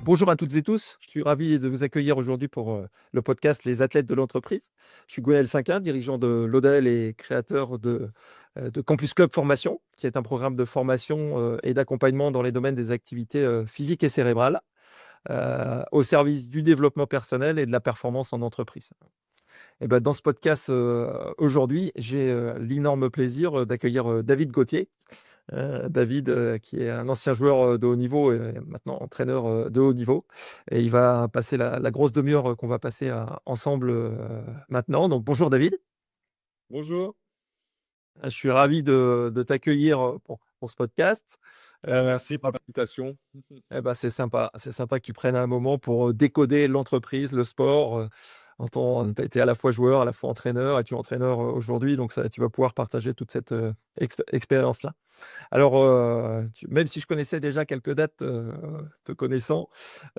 Bonjour à toutes et tous, je suis ravi de vous accueillir aujourd'hui pour le podcast Les athlètes de l'entreprise. Je suis Gwenaël Cinquin, dirigeant de l'ODEL et créateur de Campus Club Formation, qui est un programme de formation et d'accompagnement dans les domaines des activités physiques et cérébrales, au service du développement personnel et de la performance en entreprise. Et ben, dans ce podcast aujourd'hui, j'ai l'énorme plaisir d'accueillir David Gauthier. David, qui est un ancien joueur de haut niveau et maintenant entraîneur de haut niveau. Et il va passer la grosse demi-heure qu'on va passer ensemble maintenant. Donc bonjour David. Bonjour. Je suis ravi de t'accueillir pour ce podcast. Euh, Merci pour l'invitation. c'est sympa que tu prennes un moment pour décoder l'entreprise, le sport. Tu as été à la fois joueur, à la fois entraîneur, et tu es entraîneur aujourd'hui, donc ça, tu vas pouvoir partager toute cette expérience-là. Alors, même si je connaissais déjà quelques dates, te connaissant,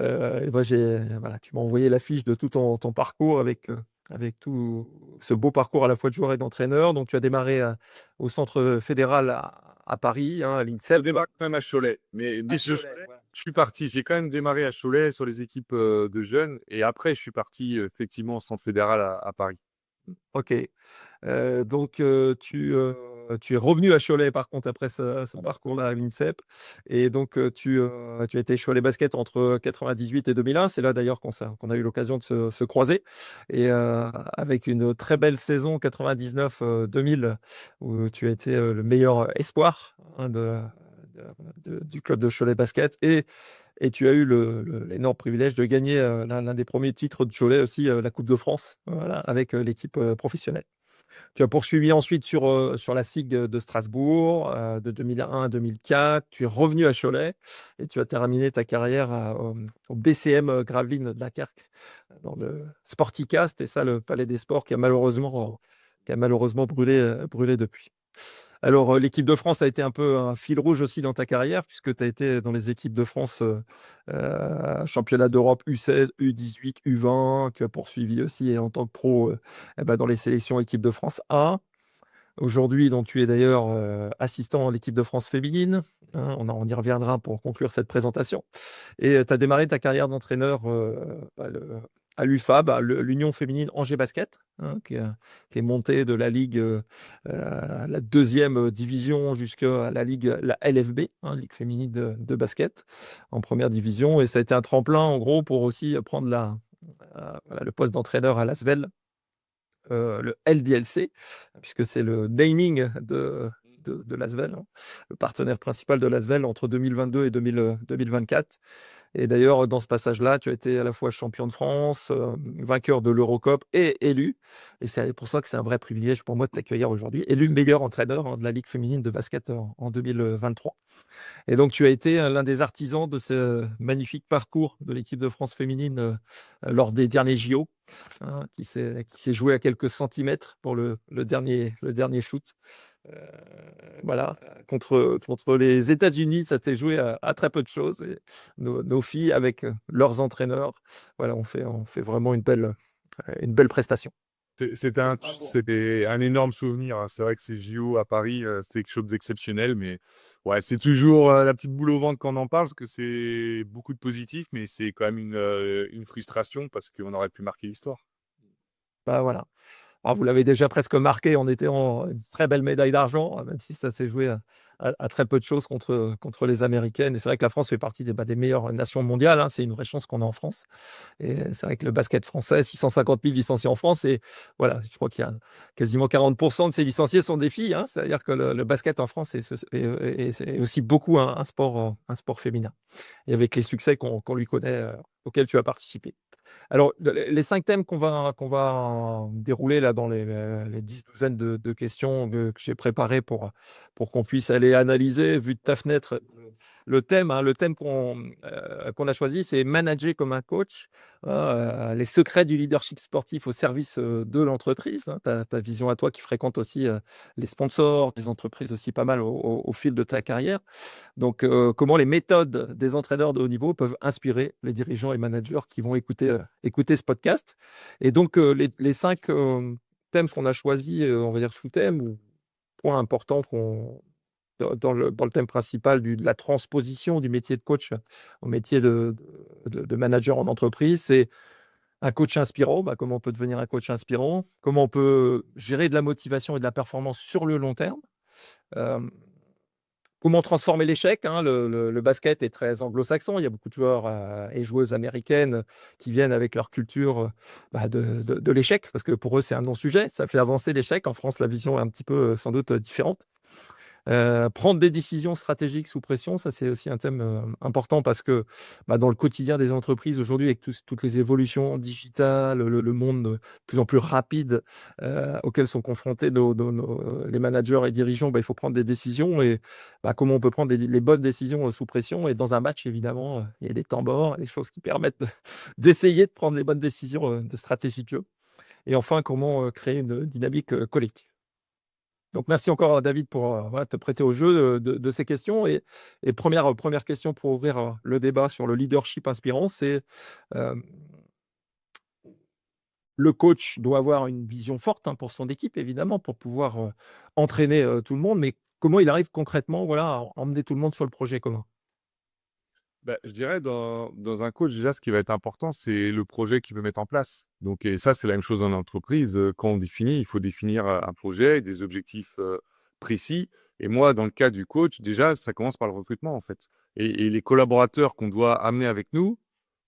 et ben voilà, tu m'as envoyé la fiche de tout ton parcours avec tout ce beau parcours à la fois de joueur et d'entraîneur. Donc, tu as démarré au Centre fédéral à Paris, hein, à Je l'INSEP. démarre quand même à Cholet, À mais Cholet, voilà. je suis parti. J'ai quand même démarré à Cholet sur les équipes de jeunes et après je suis parti effectivement au centre fédéral à Paris. Ok. Donc, tu es revenu à Cholet, par contre, après ce parcours-là à l'INSEP. Et donc, tu as été Cholet Basket entre 98 et 2001. C'est là, d'ailleurs, qu'on a eu l'occasion de se croiser. Et avec une très belle saison 99-2000, où tu as été le meilleur espoir, hein, du club de Cholet Basket. Et tu as eu l'énorme privilège de gagner l'un des premiers titres de Cholet aussi, la Coupe de France, voilà, avec l'équipe professionnelle. Tu as poursuivi ensuite sur la SIG de Strasbourg de 2001 à 2004. Tu es revenu à Cholet et tu as terminé ta carrière au BCM Gravelines de Dunkerque dans le Sportica. C'était ça le Palais des Sports qui a malheureusement brûlé depuis. Alors, l'équipe de France a été un peu un fil rouge aussi dans ta carrière, puisque tu as été dans les équipes de France, championnat d'Europe U16, U18, U20. Tu as poursuivi aussi en tant que pro dans les sélections équipe de France A. Aujourd'hui, donc, tu es d'ailleurs assistant à l'équipe de France féminine, hein. On y reviendra pour conclure cette présentation. Et tu as démarré ta carrière d'entraîneur à l'UFAB, à l'Union féminine Angers Basket, hein, qui est montée de la Ligue, la deuxième division jusqu'à la Ligue, la LFB, hein, Ligue féminine de basket, en première division. Et ça a été un tremplin, en gros, pour aussi prendre voilà, le poste d'entraîneur à l'ASVEL, le LDLC, puisque c'est le naming de l'ASVEL, hein, le partenaire principal de l'ASVEL entre 2022 et 2024. Et d'ailleurs, dans ce passage-là, tu as été à la fois champion de France, vainqueur de l'Eurocup et élu. Et c'est pour ça que c'est un vrai privilège pour moi de t'accueillir aujourd'hui. Élu meilleur entraîneur, hein, de la Ligue féminine de basket en 2023. Et donc, tu as été l'un des artisans de ce magnifique parcours de l'équipe de France féminine lors des derniers JO, hein, qui s'est joué à quelques centimètres pour le dernier shoot. Euh, voilà, contre les États-Unis, ça s'est joué à très peu de choses. Et nos filles, avec leurs entraîneurs, voilà, on fait vraiment une belle prestation. C'était un énorme souvenir, hein. C'est vrai que ces JO à Paris, c'était quelque chose d'exceptionnel, mais ouais, c'est toujours la petite boule au ventre quand on en parle, parce que c'est beaucoup de positif, mais c'est quand même une frustration parce qu'on aurait pu marquer l'histoire. Bah, voilà. Alors, vous l'avez déjà presque marqué en étant une très belle médaille d'argent, même si ça s'est joué à très peu de choses contre les Américaines. Et c'est vrai que la France fait partie des meilleures nations mondiales, hein. C'est une vraie chance qu'on a en France. Et c'est vrai que le basket français, 650 000 licenciés en France, et voilà, je crois qu'il y a quasiment 40% de ces licenciés sont des filles, hein. C'est-à-dire que le basket en France est aussi beaucoup un sport féminin. Et avec les succès qu'on lui connaît, auxquels tu as participé. Alors, les 5 thèmes qu'on va dérouler là dans les 10 douzaines de questions que j'ai préparées pour qu'on puisse aller analyser, vu de ta fenêtre, le thème, hein, qu'on a choisi, c'est manager comme un coach, les secrets du leadership sportif au service de l'entreprise, hein, ta vision à toi qui fréquente aussi les sponsors, les entreprises aussi pas mal au fil de ta carrière. Donc, comment les méthodes des entraîneurs de haut niveau peuvent inspirer les dirigeants et managers qui vont écouter ce podcast. Et donc, les 5 thèmes qu'on a choisis, on va dire sous-thèmes ou points importants dans le thème principal de la transposition du métier de coach au métier de manager en entreprise. C'est un coach inspirant. Bah, comment on peut devenir un coach inspirant? Comment on peut gérer de la motivation et de la performance sur le long terme? Euh, Comment transformer l'échec, hein? Le basket est très anglo-saxon. Il y a beaucoup de joueurs et joueuses américaines qui viennent avec leur culture bah, de l'échec, parce que pour eux, c'est un non-sujet. Ça fait avancer l'échec. En France, la vision est un petit peu sans doute différente. Prendre des décisions stratégiques sous pression, ça c'est aussi un thème important parce que bah, dans le quotidien des entreprises aujourd'hui, avec toutes les évolutions digitales, le monde de plus en plus rapide auquel sont confrontés les managers et dirigeants, bah, il faut prendre des décisions et bah, comment on peut prendre les bonnes décisions sous pression. Et dans un match, évidemment, il y a des temps morts, des choses qui permettent d'essayer de prendre les bonnes décisions de stratégie de jeu. Et enfin, comment créer une dynamique collective. Donc, merci encore, David, pour voilà, te prêter au jeu de ces questions. Et première question pour ouvrir le débat sur le leadership inspirant, c'est euh, le coach doit avoir une vision forte hein, pour son équipe, évidemment, pour pouvoir entraîner tout le monde. Mais comment il arrive concrètement voilà, à emmener tout le monde sur le projet commun? Bah, je dirais dans un coach, déjà, ce qui va être important, c'est le projet qu'il veut mettre en place. Donc, et ça, c'est la même chose en entreprise. Quand on définit, il faut définir un projet, des objectifs précis. Et moi, dans le cas du coach, déjà, ça commence par le recrutement, en fait. Et les collaborateurs qu'on doit amener avec nous,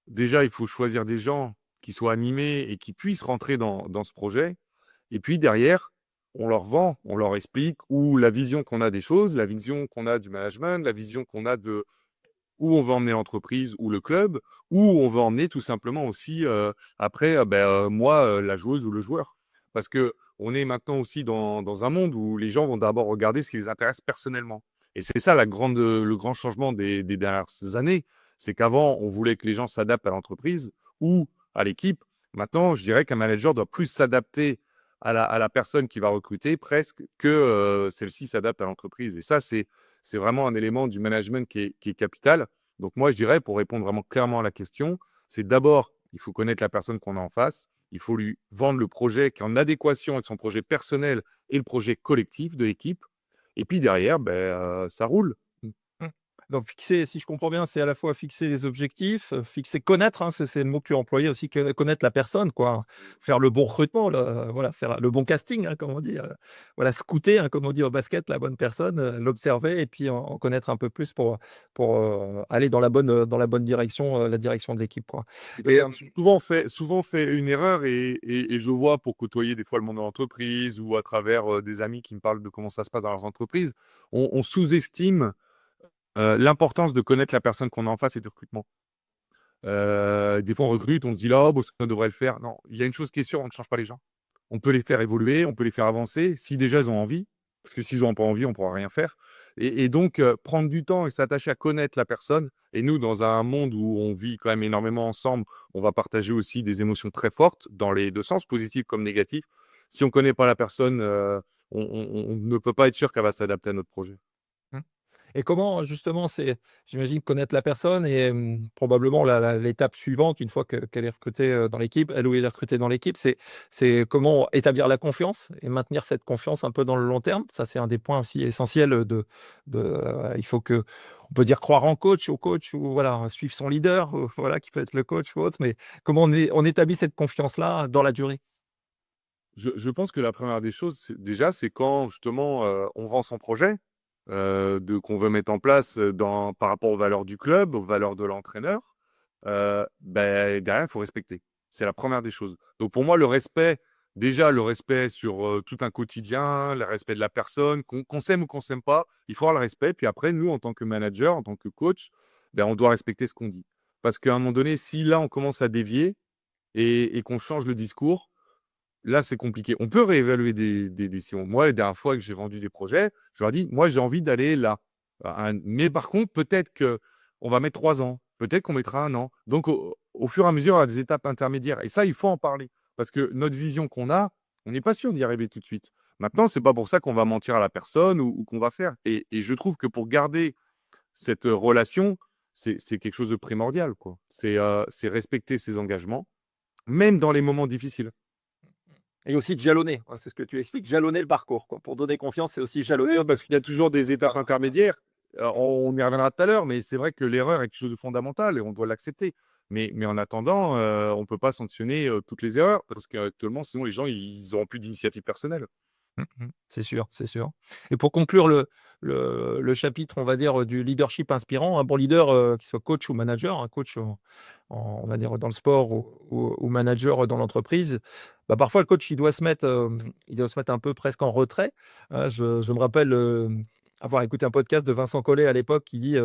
déjà, il faut choisir des gens qui soient animés et qui puissent rentrer dans ce projet. Et puis derrière, on leur vend, on leur explique où la vision qu'on a des choses, la vision qu'on a du management, la vision qu'on a de où on veut emmener l'entreprise ou le club, où on veut emmener tout simplement aussi après, moi, la joueuse ou le joueur. Parce que on est maintenant aussi dans un monde où les gens vont d'abord regarder ce qui les intéresse personnellement. Et c'est ça le grand changement des dernières années. C'est qu'avant, on voulait que les gens s'adaptent à l'entreprise ou à l'équipe. Maintenant, je dirais qu'un manager doit plus s'adapter à la personne qui va recruter presque que celle-ci s'adapte à l'entreprise. Et ça, c'est vraiment un élément du management qui est capital. Donc moi, je dirais, pour répondre vraiment clairement à la question, c'est d'abord, il faut connaître la personne qu'on a en face, il faut lui vendre le projet qui est en adéquation avec son projet personnel et le projet collectif de l'équipe. Et puis derrière, ça roule. Mmh. Donc fixer, si je comprends bien, c'est à la fois fixer les objectifs, fixer, connaître, hein, c'est le mot que tu as employé aussi, connaître la personne, quoi. Faire le bon recrutement, voilà, faire le bon casting, hein, comme on dit. Voilà, scouter, hein, comme on dit au basket, la bonne personne, l'observer et puis en connaître un peu plus pour aller dans la bonne direction, la direction de l'équipe, quoi. Tout à Et fait. Souvent fait une erreur et je vois pour côtoyer des fois le monde de l'entreprise ou à travers des amis qui me parlent de comment ça se passe dans leurs entreprises, on sous-estime l'importance de connaître la personne qu'on a en face et du recrutement. Des fois, on recrute, on se dit là, oh, bon, ça devrait le faire. Non, il y a une chose qui est sûre, on ne change pas les gens. On peut les faire évoluer, on peut les faire avancer, si déjà ils ont envie, parce que s'ils n'ont pas envie, on ne pourra rien faire. Et donc, prendre du temps et s'attacher à connaître la personne. Et nous, dans un monde où on vit quand même énormément ensemble, on va partager aussi des émotions très fortes, dans les deux sens, positifs comme négatifs. Si on ne connaît pas la personne, on ne peut pas être sûr qu'elle va s'adapter à notre projet. Mmh. Et comment justement, j'imagine connaître la personne et probablement l'étape suivante, une fois qu'elle est recrutée dans l'équipe, elle ou il est recruté dans l'équipe, c'est comment établir la confiance et maintenir cette confiance un peu dans le long terme. Ça, c'est un des points aussi essentiels il faut on peut dire croire au coach ou voilà, suivre son leader, ou, voilà, qui peut être le coach ou autre, mais comment on établit cette confiance-là dans la durée? Je pense que la première des choses, déjà, c'est quand justement on vend son projet qu'on veut mettre en place par rapport aux valeurs du club, aux valeurs de l'entraîneur. Derrière, il faut respecter. C'est la première des choses. Donc pour moi, le respect, déjà le respect sur tout un quotidien, le respect de la personne, qu'on s'aime ou qu'on s'aime pas, il faut avoir le respect. Puis après, nous, en tant que manager, en tant que coach, on doit respecter ce qu'on dit. Parce qu'à un moment donné, si là, on commence à dévier et qu'on change le discours, là, c'est compliqué. On peut réévaluer des décisions. Moi, la dernière fois que j'ai vendu des projets, je leur ai dit, moi, j'ai envie d'aller là. Mais par contre, peut-être que on va mettre 3 ans. Peut-être qu'on mettra un an. Donc, au fur et à mesure, il y a des étapes intermédiaires. Et ça, il faut en parler. Parce que notre vision qu'on a, on n'est pas sûr d'y arriver tout de suite. Maintenant, c'est pas pour ça qu'on va mentir à la personne ou qu'on va faire. Et je trouve que pour garder cette relation, c'est quelque chose de primordial, quoi. C'est respecter ses engagements, même dans les moments difficiles. Et aussi de jalonner, hein, c'est ce que tu expliques, jalonner le parcours, quoi. Pour donner confiance, c'est aussi jalonner. Oui, parce qu'il y a toujours des étapes intermédiaires. On y reviendra tout à l'heure, mais c'est vrai que l'erreur est quelque chose de fondamental et on doit l'accepter. Mais en attendant, on ne peut pas sanctionner toutes les erreurs parce qu'actuellement, sinon les gens, ils n'auront plus d'initiative personnelle. C'est sûr, c'est sûr. Et pour conclure le chapitre, on va dire, du leadership inspirant, un bon leader, qu'il soit coach ou manager, un coach on va dire dans le sport ou manager dans l'entreprise, bah, parfois le coach, il doit se mettre un peu presque en retrait, hein. Je me rappelle, avoir écouté un podcast de Vincent Collet à l'époque qui dit,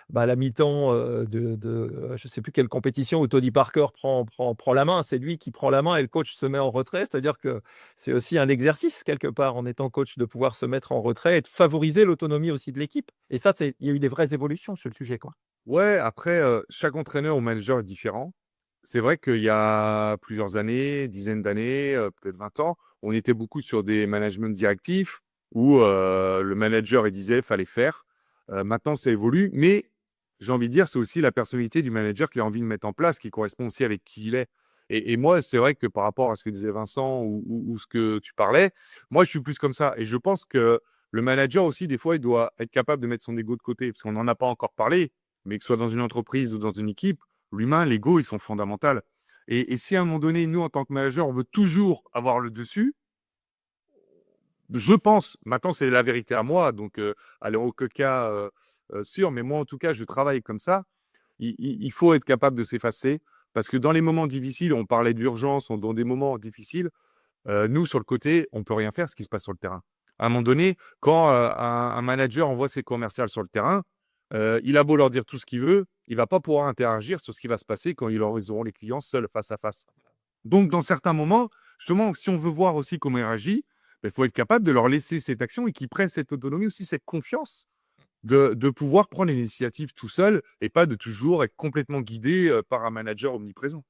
bah, à la mi-temps, je ne sais plus quelle compétition où Tony Parker prend la main. C'est lui qui prend la main et le coach se met en retrait. C'est-à-dire que c'est aussi un exercice quelque part en étant coach de pouvoir se mettre en retrait et de favoriser l'autonomie aussi de l'équipe. Et ça, il y a eu des vraies évolutions sur le sujet, quoi. Ouais, après, chaque entraîneur ou manager est différent. C'est vrai qu'il y a plusieurs années, dizaines d'années, peut-être 20 ans, on était beaucoup sur des managements directifs où le manager il disait fallait faire. Maintenant, ça évolue, mais j'ai envie de dire, c'est aussi la personnalité du manager qu'il a envie de mettre en place qui correspond aussi avec qui il est. Et moi, c'est vrai que par rapport à ce que disait Vincent ou ce que tu parlais, moi, je suis plus comme ça. Et je pense que le manager aussi, des fois, il doit être capable de mettre son ego de côté, parce qu'on n'en a pas encore parlé, mais que ce soit dans une entreprise ou dans une équipe, l'humain, l'ego, ils sont fondamentaux. Et si à un moment donné, nous, en tant que manager, on veut toujours avoir le dessus, je pense, maintenant c'est la vérité à moi, donc allez, aucun cas sûr, mais moi en tout cas, je travaille comme ça. Il faut être capable de s'effacer parce que dans les moments difficiles, on parlait d'urgence, dans des moments difficiles, nous sur le côté, on peut rien faire ce qui se passe sur le terrain. À un moment donné, quand un manager envoie ses commerciaux sur le terrain, il a beau leur dire tout ce qu'il veut, il va pas pouvoir interagir sur ce qui va se passer quand ils auront les clients seuls face à face. Donc, dans certains moments, justement, si on veut voir aussi comment il réagit, il faut être capable de leur laisser cette action et qu'ils prennent cette autonomie, aussi cette confiance de pouvoir prendre l'initiative tout seul et pas de toujours être complètement guidé par un manager omniprésent.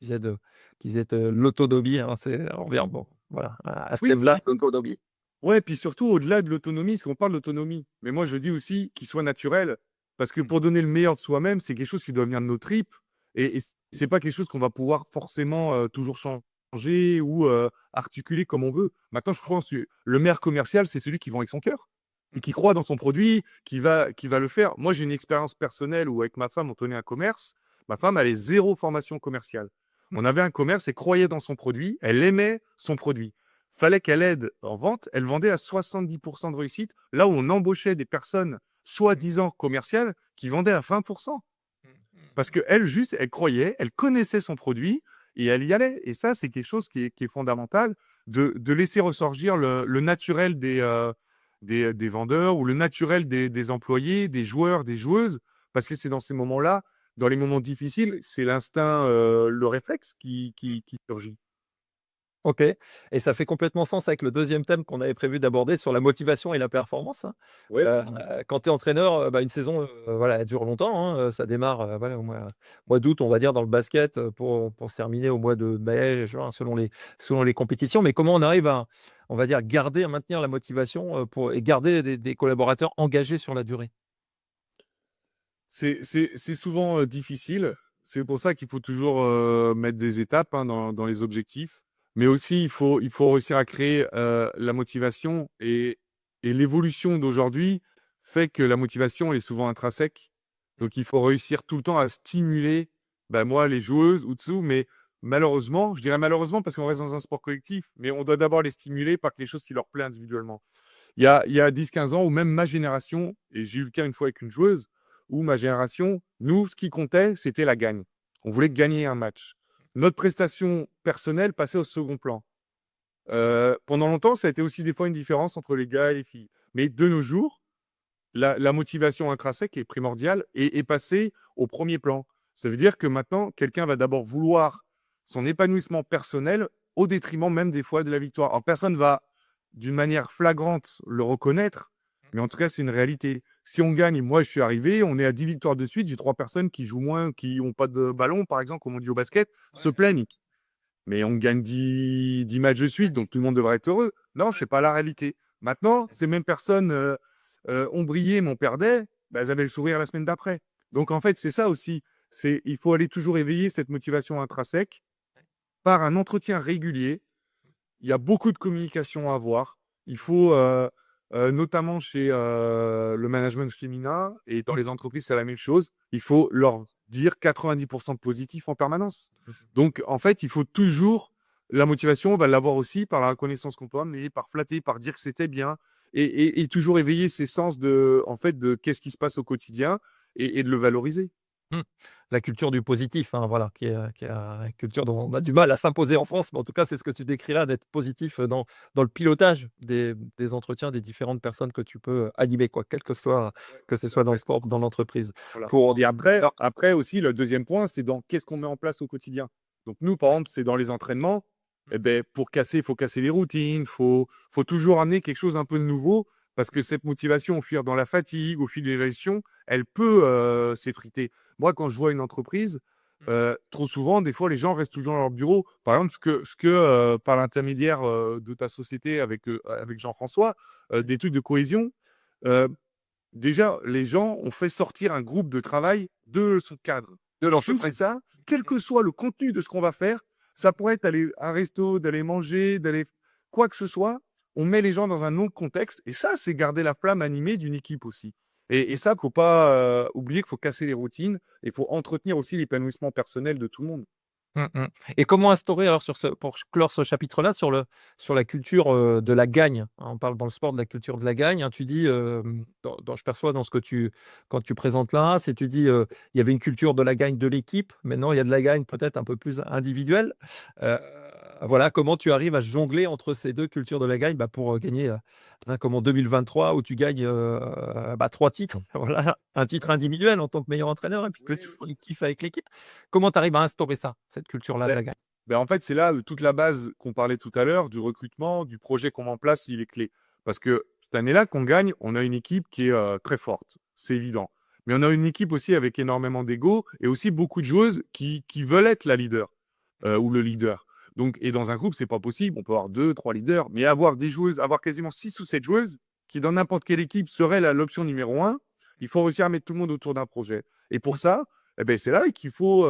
Qu'ils aient l'autonomie, hein, on revient, bon, voilà, à ce Oui, thème-là, l'autonomie. ouais, puis surtout au-delà de l'autonomie, parce qu'on parle d'autonomie, mais moi je dis aussi qu'il soit naturel, parce que pour donner le meilleur de soi-même, c'est quelque chose qui doit venir de nos tripes, et c'est pas quelque chose qu'on va pouvoir forcément toujours changer ou articuler comme on veut. Maintenant, je pense que le meilleur commercial, c'est celui qui vend avec son cœur et qui croit dans son produit, qui va le faire. Moi, j'ai une expérience personnelle où avec ma femme, on tenait un commerce. Ma femme, elle est zéro formation commerciale. On avait un commerce, elle croyait dans son produit, elle aimait son produit. Fallait qu'elle aide en vente, elle vendait à 70% de réussite, là où on embauchait des personnes soi-disant commerciales qui vendaient à 20%. Parce qu'elle, juste, elle croyait, elle connaissait son produit et elle y allait. Et ça, c'est quelque chose qui est fondamental, de laisser ressortir le naturel des vendeurs ou le naturel des employés, des joueurs, des joueuses. Parce que c'est dans ces moments-là, dans les moments difficiles, c'est l'instinct, le réflexe qui surgit. OK, et ça fait complètement sens avec le deuxième thème qu'on avait prévu d'aborder sur la motivation et la performance, hein. Ouais. Heu, Quand tu es entraîneur, bah, une saison, voilà, elle dure longtemps, hein, ça démarre, voilà, au mois d'août, on va dire, dans le basket, pour se terminer au mois de mai, juin, selon les compétitions. Mais comment on arrive à, on va dire, maintenir la motivation, et garder des collaborateurs engagés sur la durée? C'est souvent difficile. C'est pour ça qu'il faut toujours mettre des étapes hein, dans les objectifs. Mais aussi, il faut réussir à créer la motivation. Et l'évolution d'aujourd'hui fait que la motivation elle est souvent intrinsèque. Donc, il faut réussir tout le temps à stimuler, ben, moi, les joueuses ou dessous. Mais malheureusement, je dirais malheureusement parce qu'on reste dans un sport collectif, mais on doit d'abord les stimuler par quelque chose qui leur plaît individuellement. Il y a 10-15 ans, ou même ma génération, et j'ai eu le cas une fois avec une joueuse, où ma génération, nous, ce qui comptait, c'était la gagne. On voulait gagner un match. Notre prestation personnelle passait au second plan. Pendant longtemps, ça a été aussi des fois une différence entre les gars et les filles. Mais de nos jours, la motivation intrinsèque est primordiale et est passée au premier plan. Ça veut dire que maintenant, quelqu'un va d'abord vouloir son épanouissement personnel au détriment même des fois de la victoire. Alors, personne va, d'une manière flagrante, le reconnaître, mais en tout cas, c'est une réalité. Si on gagne, moi je suis arrivé, on est à 10 victoires de suite, j'ai 3 personnes qui jouent moins, qui n'ont pas de ballon, par exemple, comme on dit au basket, se plaignent. Mais on gagne 10 matchs de suite, donc tout le monde devrait être heureux. Non, c'est pas la réalité. Maintenant, ces mêmes personnes ont brillé, mais on perdait, bah, elles avaient le sourire la semaine d'après. Donc en fait, c'est ça aussi. Il faut aller toujours éveiller cette motivation intrinsèque par un entretien régulier. Il y a beaucoup de communication à avoir. Il faut, notamment chez le management féminin et dans les entreprises, c'est la même chose. Il faut leur dire 90% de positif en permanence. Donc, en fait, il faut toujours, la motivation, on va l'avoir aussi par la reconnaissance qu'on peut amener, par flatter, par dire que c'était bien et toujours éveiller ses sens de, en fait, de qu'est-ce qui se passe au quotidien et de le valoriser. Mmh. La culture du positif, hein, voilà, qui est une culture dont on a du mal à s'imposer en France, mais en tout cas, c'est ce que tu décris là, d'être positif, dans le pilotage des entretiens des différentes personnes que tu peux, animer, quoi, quel Ouais, que ce tout à soit dans le fait. sport ou dans l'entreprise. Voilà. Pour Et après, alors après aussi, le deuxième point, c'est dans qu'est-ce qu'on met en place au quotidien. Donc nous, par ouais. exemple, c'est dans les entraînements. Mmh. Eh ben, pour casser, il faut casser les routines, faut toujours amener quelque chose un peu de nouveau, parce que cette motivation, au fil dans la fatigue, au fil des relations, elle peut s'effriter. Moi, quand je vois une entreprise, Mmh. trop souvent, des fois, les gens restent toujours dans leur bureau. Par exemple, ce que par l'intermédiaire de ta société avec Jean-François, Ouais. des trucs de cohésion. euh, Déjà, les gens ont fait sortir un groupe de travail de son cadre. De Juste l'entreprise. ça, quel que soit le contenu de ce qu'on va faire, ça pourrait être aller à un resto, d'aller manger, d'aller quoi que ce soit. On met les gens dans un autre contexte. Et ça, c'est garder la flamme animée d'une équipe aussi. Et ça, faut pas oublier qu'il faut casser les routines et il faut entretenir aussi l'épanouissement personnel de tout le monde. Mmh mh. Et comment instaurer alors pour clore ce chapitre-là sur la culture, de la gagne, hein, on parle dans le sport de la culture de la gagne, hein, tu dis, je perçois dans ce que quand tu présentes là, c'est tu dis, il y avait une culture de la gagne de l'équipe, maintenant il y a de la gagne peut-être un peu plus individuelle. Heu, voilà, comment tu arrives à jongler entre ces 2 cultures de la gagne, bah, pour, gagner, hein, comme en 2023 où tu gagnes, 3 titres, voilà, un titre individuel en tant que meilleur entraîneur et puis Oui, plus oui. collectif avec l'équipe. Comment tu arrives à instaurer ça, cette culture-là de Ben, la gagne? en fait, c'est là toute la base qu'on parlait tout à l'heure du recrutement, du projet qu'on met en place, il est clé. Parce que cette année-là, qu'on gagne, on a une équipe qui est très forte, c'est évident. Mais on a une équipe aussi avec énormément d'ego et aussi beaucoup de joueuses qui veulent être la leader ou le leader. Donc, et dans un groupe, c'est pas possible. On peut avoir deux, trois leaders, mais avoir des joueuses, avoir quasiment 6 ou 7 joueuses qui, dans n'importe quelle équipe, seraient l'option numéro un, il faut réussir à mettre tout le monde autour d'un projet. Et pour ça, eh ben, c'est là qu'il faut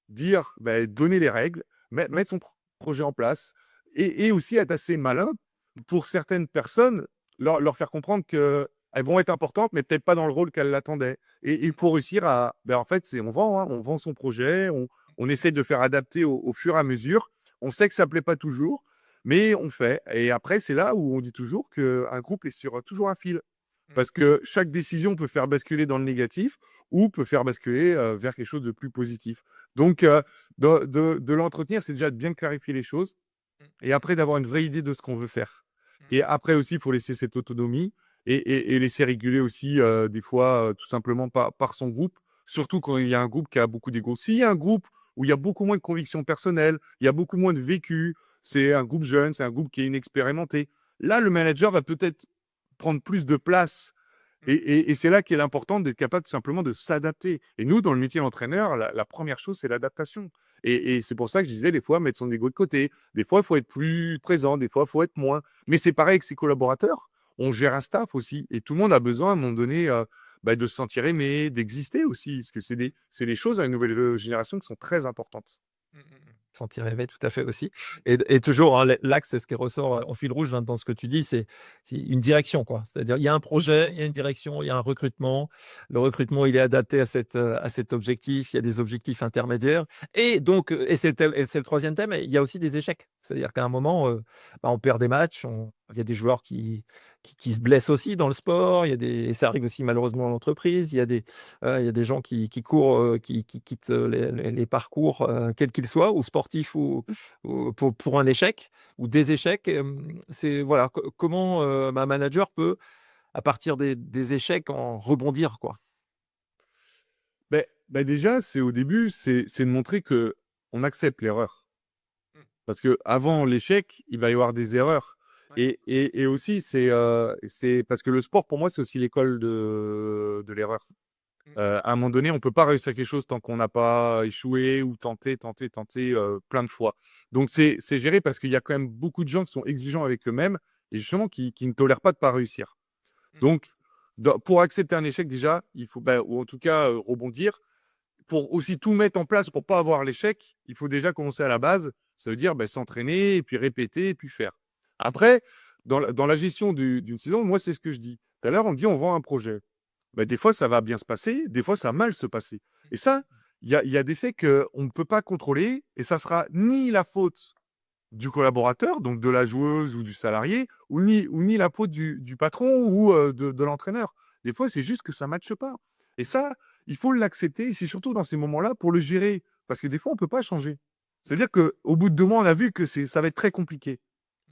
dire, ben, donner les règles, mettre son projet en place et aussi être assez malin pour certaines personnes, leur faire comprendre qu'elles vont être importantes, mais peut-être pas dans le rôle qu'elles l'attendaient. Et pour réussir à, ben, en fait, on vend, hein, on vend son projet, on essaie de faire adapter au fur et à mesure. On sait que ça plaît pas toujours, mais on fait. Et après, c'est là où on dit toujours qu'un groupe est sur toujours un fil. Parce que chaque décision peut faire basculer dans le négatif ou peut faire basculer vers quelque chose de plus positif. Donc, de l'entretenir, c'est déjà de bien clarifier les choses et après d'avoir une vraie idée de ce qu'on veut faire. Et après aussi, il faut laisser cette autonomie et laisser réguler aussi, des fois, tout simplement par son groupe, surtout quand il y a un groupe qui a beaucoup d'ego. S'il y a un groupe où il y a beaucoup moins de convictions personnelles, il y a beaucoup moins de vécu, c'est un groupe jeune, c'est un groupe qui est inexpérimenté, là, le manager va peut-être prendre plus de place et c'est là qu'est l'important d'être capable tout simplement de s'adapter. Et nous, dans le métier d'entraîneur, la première chose, c'est l'adaptation. Et c'est pour ça que je disais, des fois, mettre son ego de côté. Des fois, il faut être plus présent, des fois, il faut être moins. Mais c'est pareil avec ses collaborateurs. On gère un staff aussi. Et tout le monde a besoin, à un moment donné, de se sentir aimé, d'exister aussi. Parce que c'est des choses à une nouvelle génération qui sont très importantes. Mmh, mmh mh. Sentir rêver, tout à fait aussi et toujours, hein, l'axe, c'est ce qui ressort, en fil rouge, hein, dans ce que tu dis, c'est une direction, quoi. C'est-à-dire, il y a un projet, il y a une direction, il y a un recrutement. Le recrutement, il est adapté à cet objectif. Il y a des objectifs intermédiaires et donc et c'est le 3e thème, il y a aussi des échecs. C'est-à-dire qu'à un moment, on perd des matchs, il y a des joueurs qui se blessent aussi dans le sport. Il y a des et ça arrive aussi malheureusement dans l'entreprise. Il y a des gens qui courent, qui quittent, les parcours, quels qu'ils soient, ou sportifs ou pour un échec ou des échecs. C'est voilà, comment, un manager peut, à partir des échecs, en rebondir, quoi? Déjà, c'est au début, c'est de montrer que on accepte l'erreur. Mmh. Parce que avant l'échec, il va y avoir des erreurs. Ouais. Et aussi, c'est parce que le sport, pour moi, c'est aussi l'école de l'erreur. Mmh. À un moment donné, on peut pas réussir quelque chose tant qu'on n'a pas échoué ou tenté plein de fois. Donc, c'est géré parce qu'il y a quand même beaucoup de gens qui sont exigeants avec eux-mêmes et justement qui ne tolèrent pas de pas réussir. Mmh. Donc, pour accepter un échec, déjà, il faut, ou en tout cas, rebondir, pour aussi tout mettre en place pour pas avoir l'échec, il faut déjà commencer à la base. Ça veut dire s'entraîner, et puis répéter, et puis faire. Après, dans la gestion d'une saison, moi, c'est ce que je dis. Tout à l'heure, on dit on vend un projet. Des fois, ça va bien se passer, des fois, ça va mal se passer. Et ça, il y a des faits qu'on ne peut pas contrôler, et ça sera ni la faute du collaborateur, donc de la joueuse ou du salarié, ou ni la faute du patron ou de l'entraîneur. Des fois, c'est juste que ça ne matche pas. Et ça, il faut l'accepter, et c'est surtout dans ces moments-là pour le gérer. Parce que des fois, on ne peut pas changer. C'est-à-dire qu'au bout de 2 mois, on a vu que ça va être très compliqué.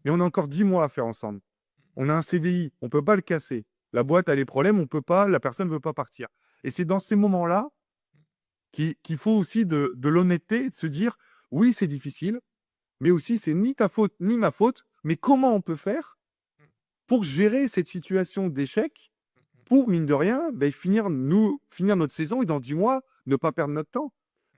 Mais on a encore 10 mois à faire ensemble. On a un CDI, on ne peut pas le casser. La boîte a les problèmes, on peut pas, la personne ne veut pas partir. Et c'est dans ces moments-là qu'il faut aussi de l'honnêteté, de se dire, oui, c'est difficile, mais aussi c'est ni ta faute ni ma faute, mais comment on peut faire pour gérer cette situation d'échec pour, mine de rien, finir notre saison et dans 10 mois, ne pas perdre notre temps.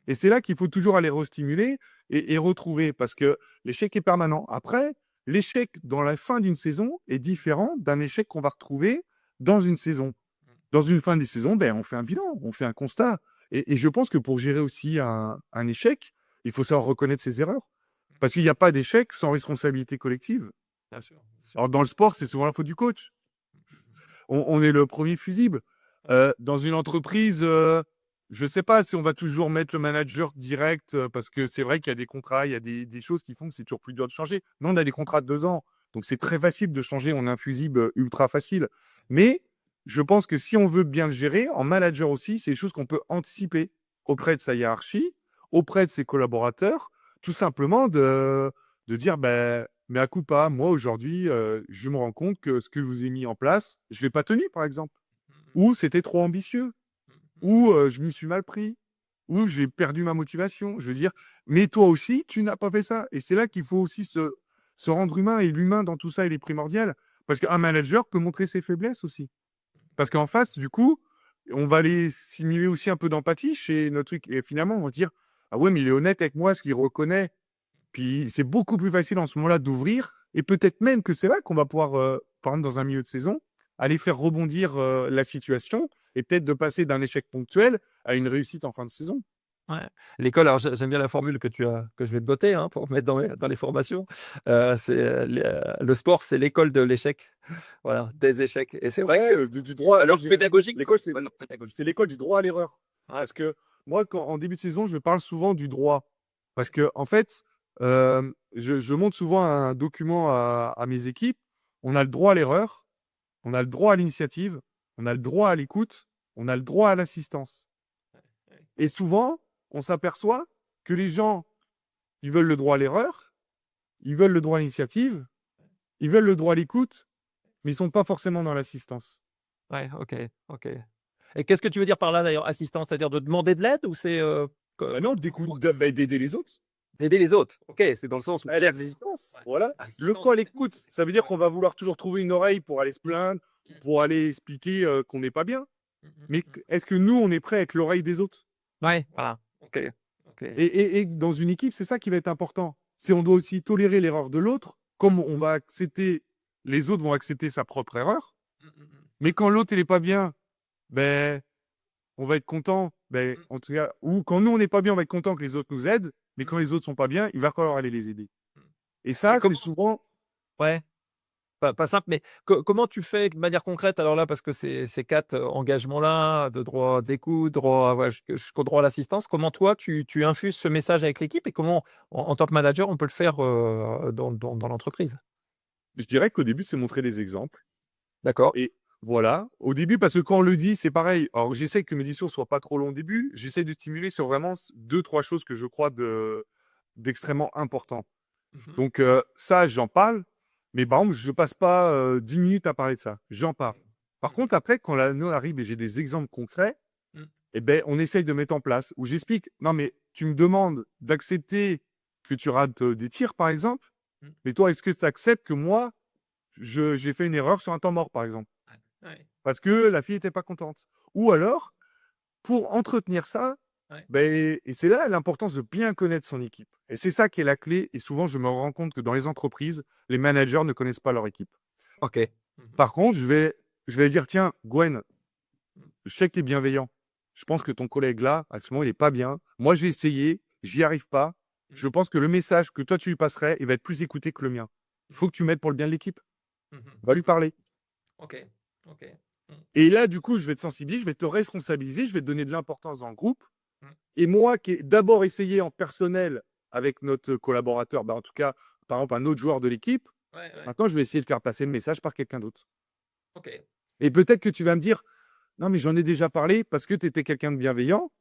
Et c'est là qu'il faut toujours aller restimuler et retrouver, parce que l'échec est permanent. Après, l'échec dans la fin d'une saison est différent d'un échec qu'on va retrouver dans une saison. Dans une fin des saisons, on fait un bilan, on fait un constat. Et je pense que pour gérer aussi un échec, il faut savoir reconnaître ses erreurs. Parce qu'il n'y a pas d'échec sans responsabilité collective. Bien sûr, bien sûr. Alors, dans le sport, c'est souvent la faute du coach. On est le premier fusible. Dans une entreprise, je ne sais pas si on va toujours mettre le manager direct, parce que c'est vrai qu'il y a des contrats, il y a des choses qui font que c'est toujours plus dur de changer. Nous, on a des contrats de 2 ans. Donc, c'est très facile de changer. On a un fusible ultra facile. Mais je pense que si on veut bien le gérer, en manager aussi, c'est des choses qu'on peut anticiper auprès de sa hiérarchie, auprès de ses collaborateurs, tout simplement de dire, mais à coup pas, moi aujourd'hui, je me rends compte que ce que je vous ai mis en place, je ne l'ai pas tenu, par exemple. Ou c'était trop ambitieux, ou je me suis mal pris, ou j'ai perdu ma motivation. Je veux dire, mais toi aussi, tu n'as pas fait ça. Et c'est là qu'il faut aussi se rendre humain, et l'humain dans tout ça, il est primordial. Parce qu'un manager peut montrer ses faiblesses aussi. Parce qu'en face, du coup, on va aller simuler aussi un peu d'empathie chez notre truc. Et finalement, on va se dire, ah ouais, mais il est honnête avec moi, ce qu'il reconnaît. Puis c'est beaucoup plus facile en ce moment-là d'ouvrir. Et peut-être même que c'est là qu'on va pouvoir, par exemple, dans un milieu de saison, aller faire rebondir la situation et peut-être de passer d'un échec ponctuel à une réussite en fin de saison. Ouais. L'école, alors j'aime bien la formule que que je vais te doter, hein, pour mettre dans les formations. C'est le sport, c'est l'école de l'échec. Voilà, des échecs. Et c'est vrai Ouais, que du droit. alors pédagogique. L'école, c'est Valeur pédagogique. c'est l'école du droit à l'erreur. Ouais. Parce que moi, en début de saison, je parle souvent du droit. Parce que, en fait, je montre souvent un document à mes équipes. On a le droit à l'erreur, on a le droit à l'initiative, on a le droit à l'écoute, on a le droit à l'assistance. Et souvent, on s'aperçoit que les gens, ils veulent le droit à l'erreur, ils veulent le droit à l'initiative, ils veulent le droit à l'écoute, mais ils ne sont pas forcément dans l'assistance. Ouais, ok, ok. Et qu'est-ce que tu veux dire par là d'ailleurs, assistance, c'est-à-dire de demander de l'aide ou c'est Non, d'aider les autres. d'aider les autres? Ok, c'est dans le sens où À l'assistance, Ouais. voilà. Le Assistance. quoi à l'écoute, ça veut dire qu'on va vouloir toujours trouver une oreille pour aller se plaindre, pour aller expliquer qu'on n'est pas bien. Mais est-ce que nous, on est prêt avec l'oreille des autres? Ouais, voilà. Ok, ok. Et dans une équipe, c'est ça qui va être important. C'est on doit aussi tolérer l'erreur de l'autre, comme on va accepter, les autres vont accepter sa propre erreur. Mais quand l'autre, il n'est pas bien, ben, on va être content, en tout cas, ou quand nous, on n'est pas bien, on va être content que les autres nous aident. Mais quand les autres sont pas bien, il va falloir aller les aider. Et Et ça, c'est comment souvent. Ouais. Pas simple, mais comment tu fais de manière concrète alors là, parce que ces 4 engagements-là, de droit d'écoute, jusqu'au droit à l'assistance, comment toi tu infuses ce message avec l'équipe et comment en tant que manager on peut le faire dans l'entreprise? Je dirais qu'au début, c'est montrer des exemples. D'accord. Et voilà, au début, parce que quand on le dit, c'est pareil. Alors, j'essaie que mes discours ne soient pas trop longs au début. J'essaie de stimuler sur vraiment 2, 3 choses que je crois d'extrêmement important. Mhm. Donc, ça, j'en parle. Mais par exemple, je ne passe pas 10 minutes à parler de ça. J'en parle. Par contre, après, quand la note arrive et j'ai des exemples concrets, Mhm. eh ben, on essaye de mettre en place. Où j'explique, non, mais tu me demandes d'accepter que tu rates des tirs, par exemple. Mhm. Mais toi, est-ce que tu acceptes que moi, j'ai fait une erreur sur un temps mort, par exemple? Ouais, Parce que la fille n'était pas contente. Ou alors, pour entretenir ça, ouais. et c'est là l'importance de bien connaître son équipe. Et c'est ça qui est la clé. Et souvent, je me rends compte que dans les entreprises, les managers ne connaissent pas leur équipe. OK. Mhm. Par contre, je vais dire, tiens, Gwen, je sais que tu es bienveillant. je pense que ton collègue là, à ce moment, il est pas bien. Moi, j'ai essayé, j'y arrive pas. Je pense que le message que toi, tu lui passerais, il va être plus écouté que le mien. Il faut que tu m'aides pour le bien de l'équipe. Va lui parler. Ok, ok. Mm, Et là, du coup, je vais te sensibiliser, je vais te responsabiliser, je vais te donner de l'importance dans le groupe. mm. Et moi, qui ai d'abord essayé en personnel avec notre collaborateur, en tout cas, par exemple, un autre joueur de l'équipe, Ouais, ouais. maintenant, je vais essayer de faire passer le message par quelqu'un d'autre. Ok. Et peut-être que tu vas me dire, non, mais j'en ai déjà parlé parce que tu étais quelqu'un de bienveillant.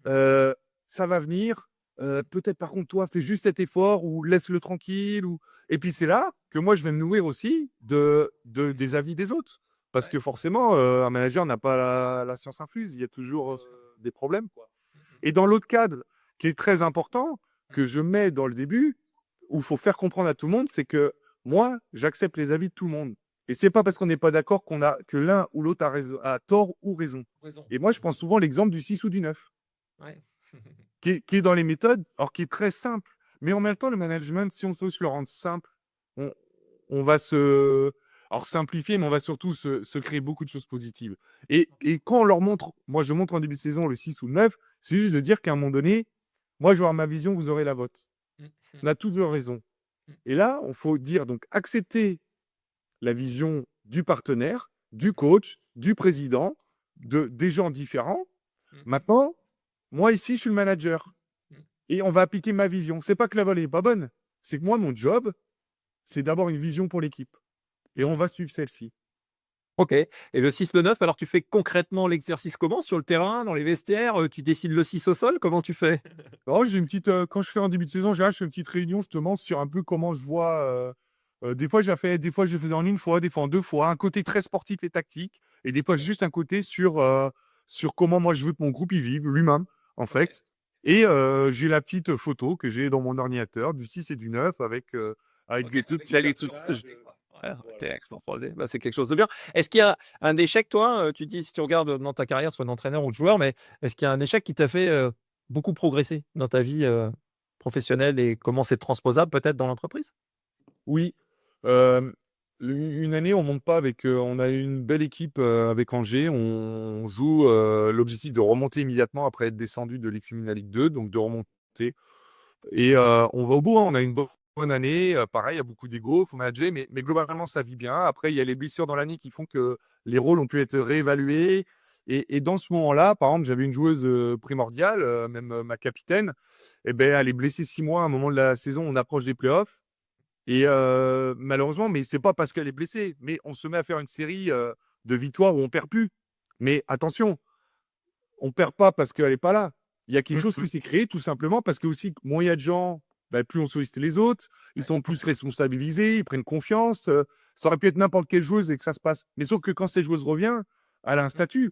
Euh, Ça va venir. Peut-être par contre, toi, fais juste cet effort ou laisse-le tranquille. Et puis c'est là que moi, je vais me nourrir aussi des avis des autres. Parce Ouais. que forcément, un manager n'a pas la science infuse. Il y a toujours Bien sûr. des problèmes, quoi. Et dans l'autre cadre, qui est très important, que je mets dans le début, où il faut faire comprendre à tout le monde, c'est que moi, j'accepte les avis de tout le monde. Et c'est pas parce qu'on n'est pas d'accord que l'un ou l'autre a tort ou raison. Raison. Et moi, je prends souvent l'exemple du 6 ou du 9 Ouais. qui est dans les méthodes, alors qui est très simple. Mais en même temps, le management, si on veut se le rendre simple, on, on va se... Alors simplifier, mais on va surtout se créer beaucoup de choses positives. Et quand on leur montre, moi je montre en début de saison le 6 ou le 9, c'est juste de dire qu'à un moment donné, moi je vais avoir ma vision, vous aurez la vôtre. On a toujours raison. Et là, il faut dire, donc, accepter la vision du partenaire, du coach, du président, des gens différents. Maintenant, moi ici, je suis le manager et on va appliquer ma vision. C'est pas que la volée est pas bonne, c'est que moi, mon job, c'est d'avoir une vision pour l'équipe. Et on va suivre celle-ci. Ok. Et le 6, le 9, alors tu fais concrètement l'exercice comment? Sur le terrain, dans les vestiaires? Tu dessines le 6 au sol? Comment tu fais? Alors, j'ai une petite, quand je fais en début de saison, en général, je fais une petite réunion justement sur un peu comment je vois. Des fois, des fois, je le faisais en une fois, des fois en deux fois. Un côté très sportif et tactique. Et des fois, juste un côté sur comment moi je veux que mon groupe y vive, lui-même, en Ok. fait. Et j'ai la petite photo que j'ai dans mon ordinateur du 6 et du 9 avec Ok. des deux Avec petits la liste personnages. Ouais, Voilà. t'es accent croisé. Bah, c'est quelque chose de bien. Est-ce qu'il y a un échec, toi? Tu dis, si tu regardes dans ta carrière, soit d'entraîneur ou de joueur, mais est-ce qu'il y a un échec qui t'a fait beaucoup progresser dans ta vie professionnelle et comment c'est transposable peut-être dans l'entreprise? Oui. Euh, une année, on monte pas avec. On a une belle équipe avec Angers. On joue l'objectif de remonter immédiatement après être descendu de Ligue Féminine à Ligue 2, donc de remonter. Et on va au bout, hein. On a une bonne année. Pareil, il y a beaucoup d'ego, il faut manager, mais globalement, ça vit bien. Après, il y a les blessures dans l'année qui font que les rôles ont pu être réévalués. Et dans ce moment-là, par exemple, j'avais une joueuse primordiale, même ma capitaine. Et ben, elle est blessée 6 mois à un moment de la saison. On approche des playoffs. Et malheureusement, mais c'est pas parce qu'elle est blessée, mais on se met à faire une série de victoires où on perd plus. Mais attention, on perd pas parce qu'elle est pas là. Il y a quelque chose qui s'est créé tout simplement parce que aussi, moins il y a de gens, ben, plus on sollicite les autres, ils sont plus responsabilisés, ils prennent confiance. Ça aurait pu être n'importe quelle joueuse et que ça se passe. Mais sauf que quand cette joueuse revient, elle a un statut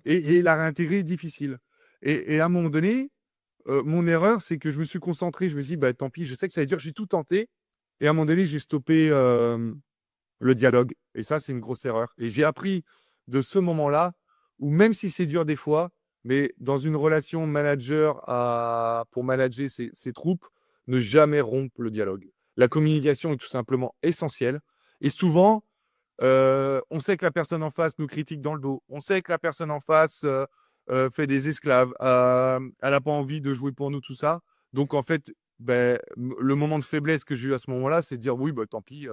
et la réintégrer est difficile. Et à un moment donné, mon erreur, c'est que je me suis concentré, je me suis dit, bah, tant pis, je sais que ça va être dur, j'ai tout tenté. Et à un moment donné, j'ai stoppé le dialogue. Et ça, c'est une grosse erreur. Et j'ai appris de ce moment-là, où même si c'est dur des fois, mais dans une relation pour manager ses troupes, ne jamais rompre le dialogue. La communication est tout simplement essentielle. Et souvent, on sait que la personne en face nous critique dans le dos. On sait que la personne en face fait des esclaves. Elle n'a pas envie de jouer pour nous, tout ça. Donc, en fait, ben, le moment de faiblesse que j'ai eu à ce moment-là, c'est de dire oui, bah, tant pis,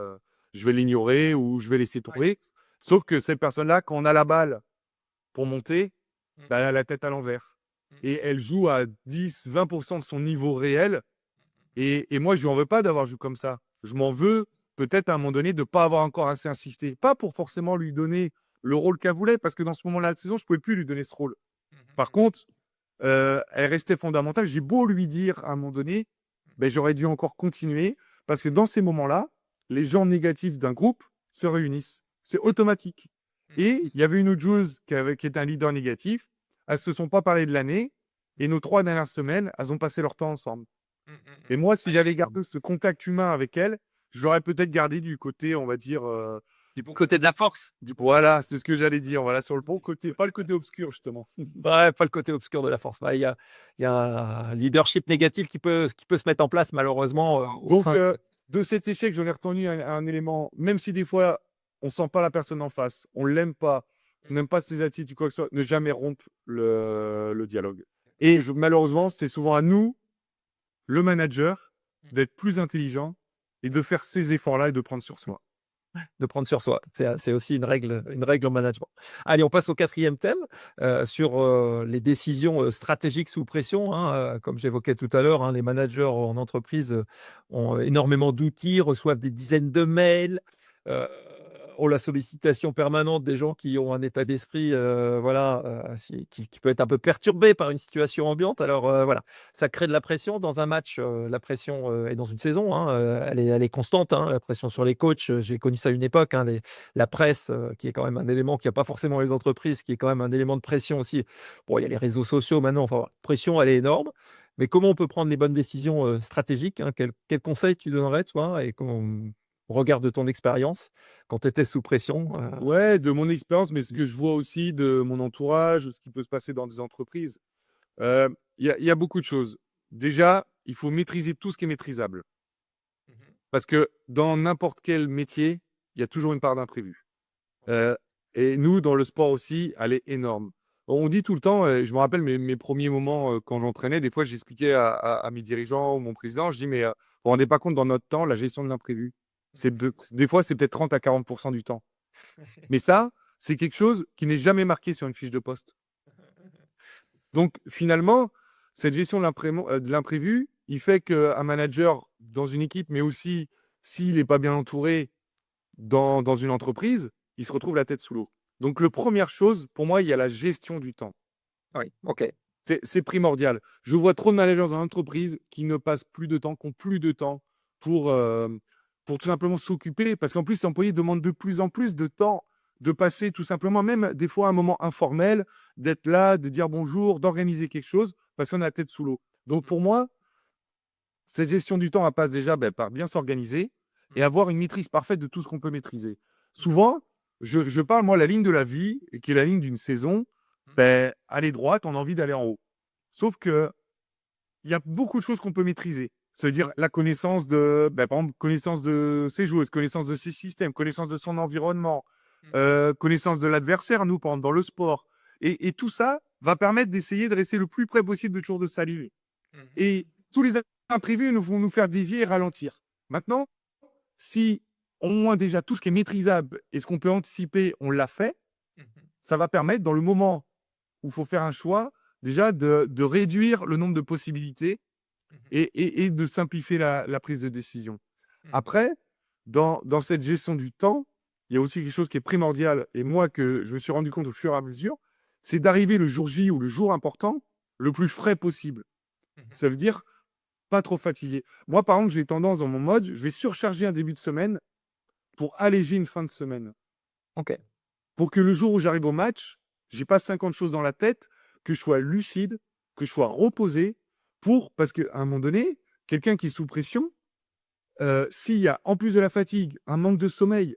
je vais l'ignorer ou je vais laisser Ouais. tomber. Sauf que cette personne-là, quand on a la balle pour monter, ben, elle a la tête à l'envers. Et elle joue à 10-20% de son niveau réel. Et moi, je lui en veux pas d'avoir joué comme ça. Je m'en veux peut-être à un moment donné de ne pas avoir encore assez insisté. Pas pour forcément lui donner le rôle qu'elle voulait, parce que dans ce moment-là de saison, je ne pouvais plus lui donner ce rôle. Par contre, elle restait fondamentale. J'ai beau lui dire à un moment donné, ben, j'aurais dû encore continuer, parce que dans ces moments-là, les gens négatifs d'un groupe se réunissent. C'est automatique. Et il y avait une autre joueuse qui était un leader négatif. Elles ne se sont pas parlé de l'année. Et nos 3 dernières semaines, elles ont passé leur temps ensemble. Et moi, si j'avais gardé ce contact humain avec elle, je l'aurais peut-être gardé du côté, on va dire. Du bon côté de la force. Voilà, c'est ce que j'allais dire. Voilà, sur le bon côté, pas le côté obscur, justement. Ouais, pas le côté obscur de la force. Ouais, il y a un leadership négatif qui peut se mettre en place malheureusement au Donc, sein. de cet échec, j'en ai retenu un élément, même si des fois, on sent pas la personne en face, on l'aime pas, n'aime pas ses attitudes, quoi que ce soit, ne jamais rompre le dialogue. Et malheureusement, c'est souvent à nous, le manager, d'être plus intelligent et de faire ces efforts-là et de prendre sur soi. De prendre sur soi. C'est aussi une règle en management. Allez, on passe au quatrième thème, sur les décisions stratégiques sous pression, hein. Comme j'évoquais tout à l'heure, hein, les managers en entreprise ont énormément d'outils, reçoivent des dizaines de mails, euh, ont la sollicitation permanente des gens qui ont un état d'esprit voilà, qui peut être un peu perturbé par une situation ambiante. Alors voilà, ça crée de la pression dans un match. La pression est dans une saison, hein, elle est constante, hein, la pression sur les coachs. J'ai connu ça à une époque, hein, la presse, qui est quand même un élément qui a pas forcément les entreprises, qui est quand même un élément de pression aussi. Bon, il y a les réseaux sociaux maintenant. Enfin, voilà, la pression, elle est énorme. Mais comment on peut prendre les bonnes décisions stratégiques, hein, quel conseil tu donnerais, toi, et au regard de ton expérience, quand tu étais sous pression? Ouais, de mon expérience, mais ce que je vois aussi de mon entourage, ce qui peut se passer dans des entreprises, euh, il y a beaucoup de choses. Déjà, il faut maîtriser tout ce qui est maîtrisable. Parce que dans n'importe quel métier, il y a toujours une part d'imprévu. Euh, et nous, dans le sport aussi, elle est énorme. On dit tout le temps, je me rappelle mes premiers moments quand j'entraînais, des fois j'expliquais à mes dirigeants ou mon président, je dis, mais vous vous rendez pas compte, dans notre temps, la gestion de l'imprévu, des fois, c'est peut-être 30 à 40% du temps. Mais ça, c'est quelque chose qui n'est jamais marqué sur une fiche de poste. Donc finalement, cette gestion de l'imprévu, il fait qu'un manager dans une équipe, mais aussi s'il n'est pas bien entouré dans une entreprise, il se retrouve la tête sous l'eau. Donc, la première chose, pour moi, il y a la gestion du temps. Oui, ok. C'est primordial. Je vois trop de managers dans l'entreprise qui ne passent plus de temps, qui ont plus de temps pour, euh, pour tout simplement s'occuper. Parce qu'en plus, l'employé demande de plus en plus de temps de passer tout simplement, même des fois un moment informel, d'être là, de dire bonjour, d'organiser quelque chose, parce qu'on a la tête sous l'eau. Donc, pour moi, cette gestion du temps, elle passe déjà par bien s'organiser et avoir une maîtrise parfaite de tout ce qu'on peut maîtriser. Souvent, je parle, moi, la ligne de la vie, qui est la ligne d'une saison, aller droite, on a envie d'aller en haut. Sauf que il y a beaucoup de choses qu'on peut maîtriser. C'est-à-dire la connaissance par exemple, connaissance de ses joueuses, connaissance de ses systèmes, connaissance de son environnement, connaissance de l'adversaire, nous, par exemple, dans le sport. Et tout ça va permettre d'essayer de rester le plus près possible toujours de saluer. Et tous les imprévus nous vont nous faire dévier et ralentir. Maintenant, si au moins déjà tout ce qui est maîtrisable et ce qu'on peut anticiper, on l'a fait, ça va permettre dans le moment où il faut faire un choix, déjà de réduire le nombre de possibilités et de simplifier la prise de décision. Après, dans cette gestion du temps, il y a aussi quelque chose qui est primordial et moi que je me suis rendu compte au fur et à mesure, c'est d'arriver le jour J ou le jour important le plus frais possible. Ça veut dire pas trop fatigué. Moi, par exemple, j'ai tendance dans mon mode, je vais surcharger un début de semaine pour alléger une fin de semaine. Ok. Pour que le jour où j'arrive au match, j'ai pas 50 choses dans la tête, que je sois lucide, que je sois reposé, parce qu'à un moment donné, quelqu'un qui est sous pression, s'il y a en plus de la fatigue, un manque de sommeil,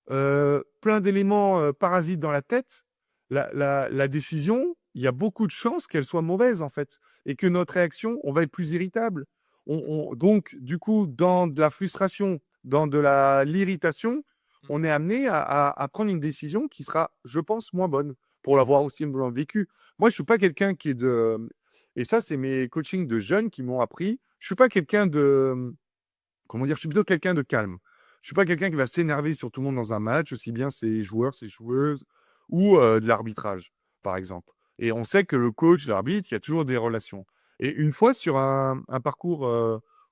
plein d'éléments parasites dans la tête, la décision, il y a beaucoup de chances qu'elle soit mauvaise en fait, et que notre réaction, on va être plus irritable. Donc, du coup, dans de la frustration, dans de l'irritation, on est amené à prendre une décision qui sera, je pense, moins bonne, pour l'avoir aussi vécu. Moi, je suis pas quelqu'un qui est de... Et ça, c'est mes coachings de jeunes qui m'ont appris. Je suis pas quelqu'un de... Comment dire? Je suis plutôt quelqu'un de calme. Je suis pas quelqu'un qui va s'énerver sur tout le monde dans un match, aussi bien ses joueurs, ses joueuses, ou de l'arbitrage, par exemple. Et on sait que le coach, l'arbitre, il y a toujours des relations. Et une fois sur un parcours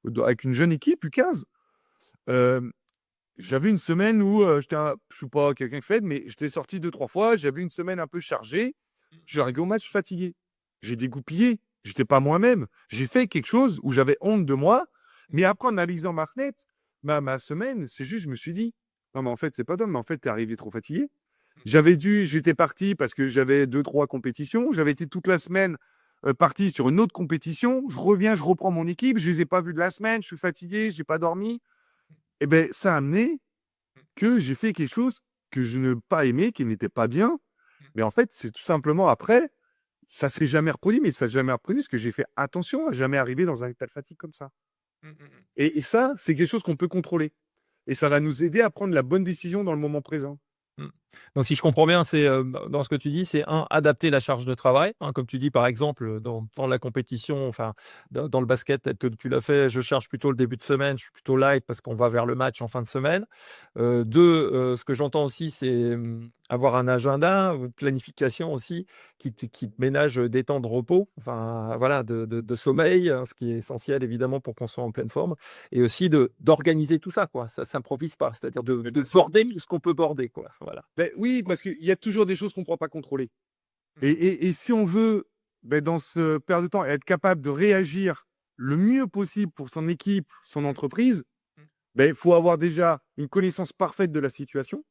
avec une jeune équipe, U15, euh, j'avais une semaine où je suis pas quelqu'un qui fait, mais j'étais sorti deux, trois fois, j'avais une semaine un peu chargée. Je suis arrivé au match fatigué. J'ai dégoupillé. J'étais pas moi-même. J'ai fait quelque chose où j'avais honte de moi. Mais après, en analysant ma fenêtre, ma semaine, c'est juste, je me suis dit, non, mais en fait, c'est pas d'homme, mais en fait, t'es arrivé trop fatigué. J'étais parti parce que j'avais deux, trois compétitions. J'avais été toute la semaine parti sur une autre compétition. Je reviens, je reprends mon équipe. Je les ai pas vus de la semaine. Je suis fatigué, j'ai pas dormi. Et ben, ça a amené que j'ai fait quelque chose que je n'ai pas aimé, qui n'était pas bien. Mais en fait, c'est tout simplement après, ça s'est jamais reproduit, mais ça s'est jamais reproduit parce que j'ai fait attention à jamais arriver dans un état de fatigue comme ça. Et ça, c'est quelque chose qu'on peut contrôler. Et ça va nous aider à prendre la bonne décision dans le moment présent. Donc, si je comprends bien, c'est dans ce que tu dis, c'est un, adapter la charge de travail, hein, comme tu dis, par exemple, dans la compétition, enfin, dans le basket tel que tu l'as fait, je charge plutôt le début de semaine, je suis plutôt light parce qu'on va vers le match en fin de semaine. Deux, ce que j'entends aussi, c'est avoir un agenda, une planification aussi, qui te ménage des temps de repos, enfin, voilà, de sommeil, hein, ce qui est essentiel évidemment pour qu'on soit en pleine forme, et aussi d'organiser tout ça, quoi. Ça s'improvise pas, c'est-à-dire Mais de bien sûr. border ce qu'on peut border, quoi. Voilà. Ben oui, parce qu'il y a toujours des choses qu'on ne pourra pas contrôler. Et, Mmh. et si on veut, ben, dans ce période de temps, être capable de réagir le mieux possible pour son équipe, son Mmh. entreprise, Mmh. ben, il faut avoir déjà une connaissance parfaite de la situation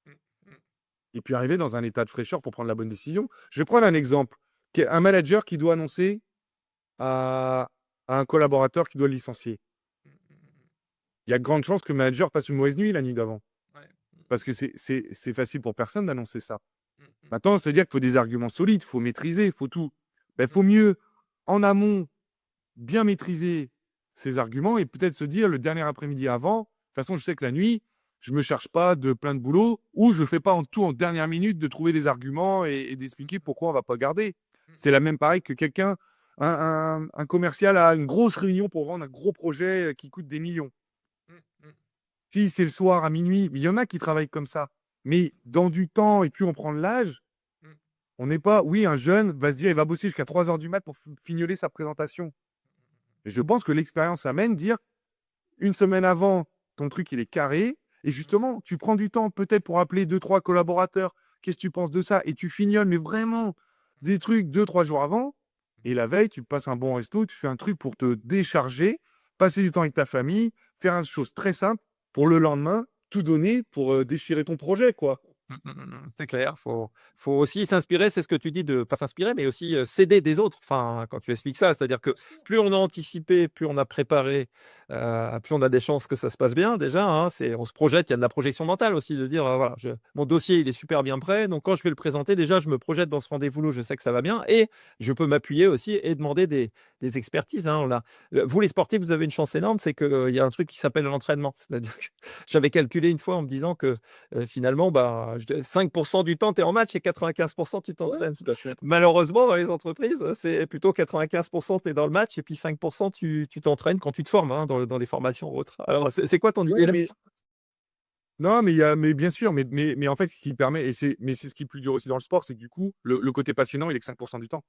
Mmh. Mmh. et puis arriver dans un état de fraîcheur pour prendre la bonne décision. Je vais prendre un exemple. Un manager qui doit annoncer à, à un collaborateur qui doit le licencier. Mmh. Mmh. Il y a de grandes chances que le manager passe une mauvaise nuit la nuit d'avant. Ouais. Mmh. Parce que c'est facile pour personne d'annoncer ça. Mmh. Mmh. Maintenant, c'est-à-dire qu'il faut des arguments solides, il faut maîtriser, il faut tout. Il Mmh. faut mieux, en amont, bien maîtriser ces arguments et peut-être se dire le dernier après-midi avant, de toute façon, je sais que la nuit, je ne me charge pas de plein de boulot ou je ne fais pas en tout en dernière minute de trouver des arguments et d'expliquer pourquoi on ne va pas garder. Mmh. C'est la même pareil que quelqu'un, un commercial a une grosse réunion pour vendre un gros projet qui coûte des millions. Mmh. Mmh. Si c'est le soir à minuit, il y en a qui travaillent comme ça. Mais dans du temps, et puis on prend de l'âge, Mmh. on n'est pas, oui, un jeune va se dire, il va bosser jusqu'à 3 heures du mat pour fignoler sa présentation. Et je pense que l'expérience amène dire, une semaine avant, ton truc, il est carré. Et justement, tu prends du temps peut-être pour appeler deux, trois collaborateurs. Qu'est-ce que tu penses de ça? Et tu fignoles, mais vraiment, des trucs 2, 3 jours avant. Et la veille, tu passes un bon resto, tu fais un truc pour te décharger, passer du temps avec ta famille, faire une chose très simple pour le lendemain, tout donner pour déchirer ton projet, quoi. Mmh. Mmh. Mmh. C'est clair, faut aussi s'inspirer, c'est ce que tu dis, de pas s'inspirer, mais aussi, s'aider des autres. Enfin, quand tu expliques ça, c'est-à-dire que plus on a anticipé, plus on a préparé, plus on a des chances que ça se passe bien déjà, hein. On se projette, il y a de la projection mentale aussi de dire, voilà, mon dossier, il est super bien prêt, donc quand je vais le présenter, déjà, je me projette dans ce rendez-vous-là, je sais que ça va bien et je peux m'appuyer aussi et demander des expertises, hein. Vous les sportifs, vous avez une chance énorme, c'est qu'il y a un truc qui s'appelle l'entraînement. C'est-à-dire que j'avais calculé une fois en me disant que finalement, bah, 5% du temps, tu es en match et 95% tu Ouais, t'entraînes. tout à fait. Malheureusement, dans les entreprises, c'est plutôt 95% tu es dans le match et puis 5% tu t'entraînes quand tu te formes, hein, dans des formations ou autres. Alors, c'est quoi ton idée Ouais, là? mais non, mais bien sûr, mais en fait, ce qui permet, mais c'est ce qui est plus dur aussi dans le sport, c'est que du coup, le côté passionnant, il est que 5% du temps.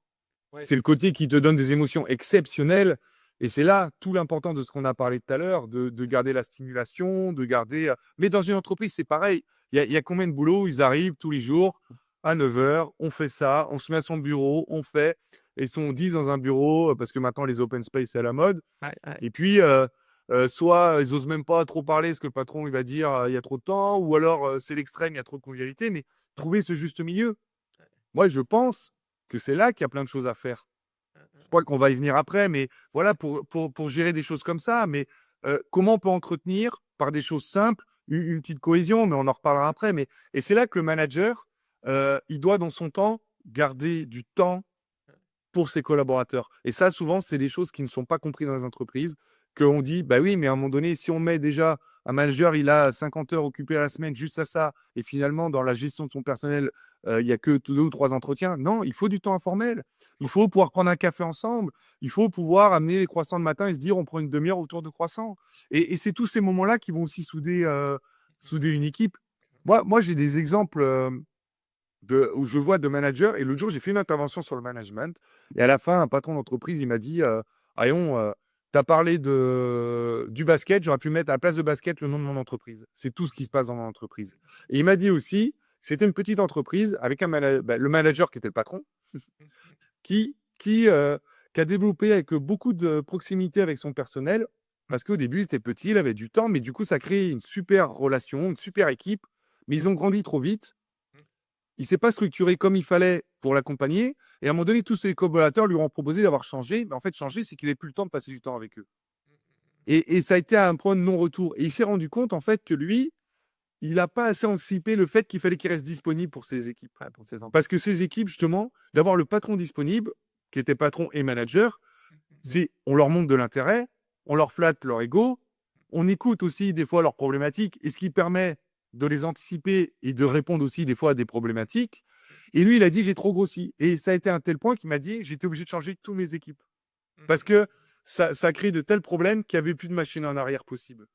Ouais. C'est le côté qui te donne des émotions exceptionnelles. Et c'est là tout l'important de ce qu'on a parlé tout à l'heure, de garder la stimulation, de garder. Mais dans une entreprise, c'est pareil. Il y a combien de boulot? Ils arrivent tous les jours à 9 heures, on fait ça, on se met à son bureau, on fait. Et ils sont 10 dans un bureau parce que maintenant, les open space, c'est à la mode. Ouais, ouais. Et puis, soit ils osent même pas trop parler, parce que le patron, il va dire il y a trop de temps, ou alors c'est l'extrême, il y a trop de convivialité. Mais trouver ce juste milieu. Moi, je pense que c'est là qu'il y a plein de choses à faire. Je crois qu'on va y venir après, mais voilà, pour gérer des choses comme ça. Mais comment on peut entretenir par des choses simples une petite cohésion, mais on en reparlera après. Et c'est là que le manager, il doit, dans son temps, garder du temps pour ses collaborateurs. Et ça, souvent, c'est des choses qui ne sont pas comprises dans les entreprises, qu'on dit, bah oui, mais à un moment donné, si on met déjà un manager, il a 50 heures occupées à la semaine juste à ça, et finalement, dans la gestion de son personnel, il n'y a que 2 ou 3 entretiens. Non, il faut du temps informel. Il faut pouvoir prendre un café ensemble. Il faut pouvoir amener les croissants le matin et se dire, on prend une demi-heure autour de croissants. Et c'est tous ces moments-là qui vont aussi souder une équipe. Moi j'ai des exemples où je vois de managers. Et l'autre jour, j'ai fait une intervention sur le management. Et à la fin, un patron d'entreprise, il m'a dit Ayon, tu as parlé du basket, j'aurais pu mettre à la place de basket le nom de mon entreprise. C'est tout ce qui se passe dans mon entreprise. Et il m'a dit aussi c'était une petite entreprise avec le manager qui était le patron, qui, qui, euh, qui a développé avec beaucoup de proximité avec son personnel. Parce qu'au début, c'était petit, il avait du temps, mais du coup, ça crée une super relation, une super équipe. Mais ils ont grandi trop vite, il ne s'est pas structuré comme il fallait pour l'accompagner. Et à un moment donné, tous ses collaborateurs lui ont proposé d'avoir changé. Mais en fait, changer, c'est qu'il n'avait plus le temps de passer du temps avec eux. Et ça a été un point de non-retour. Et il s'est rendu compte, en fait, que lui, il n'a pas assez anticipé le fait qu'il fallait qu'il reste disponible pour ses équipes. Ouais, pour ces Parce que ses équipes, justement, d'avoir le patron disponible, qui était patron et manager, c'est on leur montre de l'intérêt, on leur flatte leur ego, on écoute aussi des fois leurs problématiques, et ce qui permet de les anticiper et de répondre aussi des fois à des problématiques. Et lui, il a dit, j'ai trop grossi. Et ça a été à un tel point qu'il m'a dit, j'étais obligé de changer toutes mes équipes. Parce que ça crée de tels problèmes qu'il n'y avait plus de machine en arrière possible.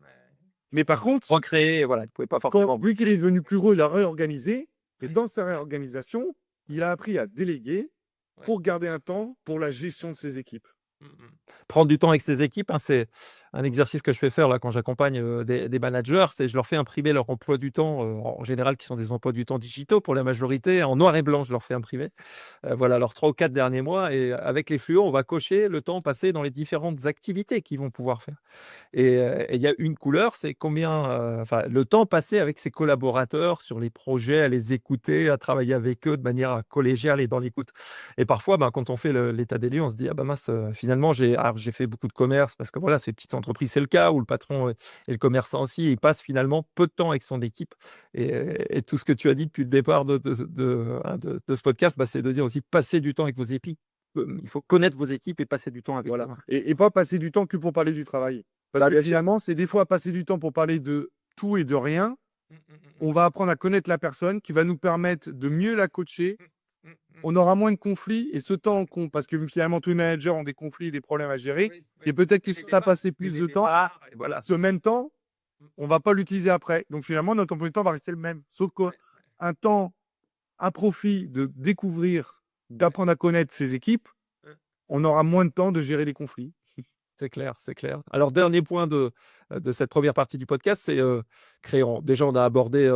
Mais par contre, Recréer, voilà, il ne pouvait pas forcément. vu qu'il est devenu plus gros, il a réorganisé. Et Ouais. dans sa réorganisation, il a appris à déléguer Ouais. pour garder un temps pour la gestion de ses équipes. Prendre du temps avec ses équipes, hein, c'est un exercice que je fais faire là quand j'accompagne des managers, c'est je leur fais imprimer leur emploi du temps, en général qui sont des emplois du temps digitaux pour la majorité, en noir et blanc, je leur fais imprimer. Voilà, leurs 3 ou 4 derniers mois et avec les fluos, on va cocher le temps passé dans les différentes activités qu'ils vont pouvoir faire. Et il y a une couleur, c'est combien, enfin, le temps passé avec ses collaborateurs sur les projets, à les écouter, à travailler avec eux de manière collégiale et dans l'écoute. Et parfois, ben, quand on fait l'état des lieux, on se dit: «Ah bah mince, finalement, j'ai fait beaucoup de commerce», parce que voilà, ces petites entreprises, c'est le cas où le patron et le commerçant aussi, il passe finalement peu de temps avec son équipe. Et tout ce que tu as dit depuis le départ de ce podcast, bah, c'est de dire aussi: passer du temps avec vos équipes. Il faut connaître vos équipes et passer du temps avec eux, Voilà. hein. Et pas passer du temps que pour parler du travail. Parce Bah, que bien sûr. finalement, c'est des fois passer du temps pour parler de tout et de rien. On va apprendre à connaître la personne qui va nous permettre de mieux la coacher. On aura moins de conflits et ce temps parce que finalement, tous les managers ont des conflits et des problèmes à gérer. Oui, oui. Et peut-être que Et si les tu as débats, passé et plus les de temps, débats, et voilà. ce même temps, Mmh. on va pas l'utiliser après. Donc finalement, notre emploi du temps va rester le même. Sauf Ouais, qu'un temps, un profit de découvrir, d'apprendre à connaître ses équipes, ouais. on aura moins de temps de gérer les conflits. C'est clair, c'est clair. Alors, dernier point de cette première partie du podcast, c'est, créer déjà on a abordé,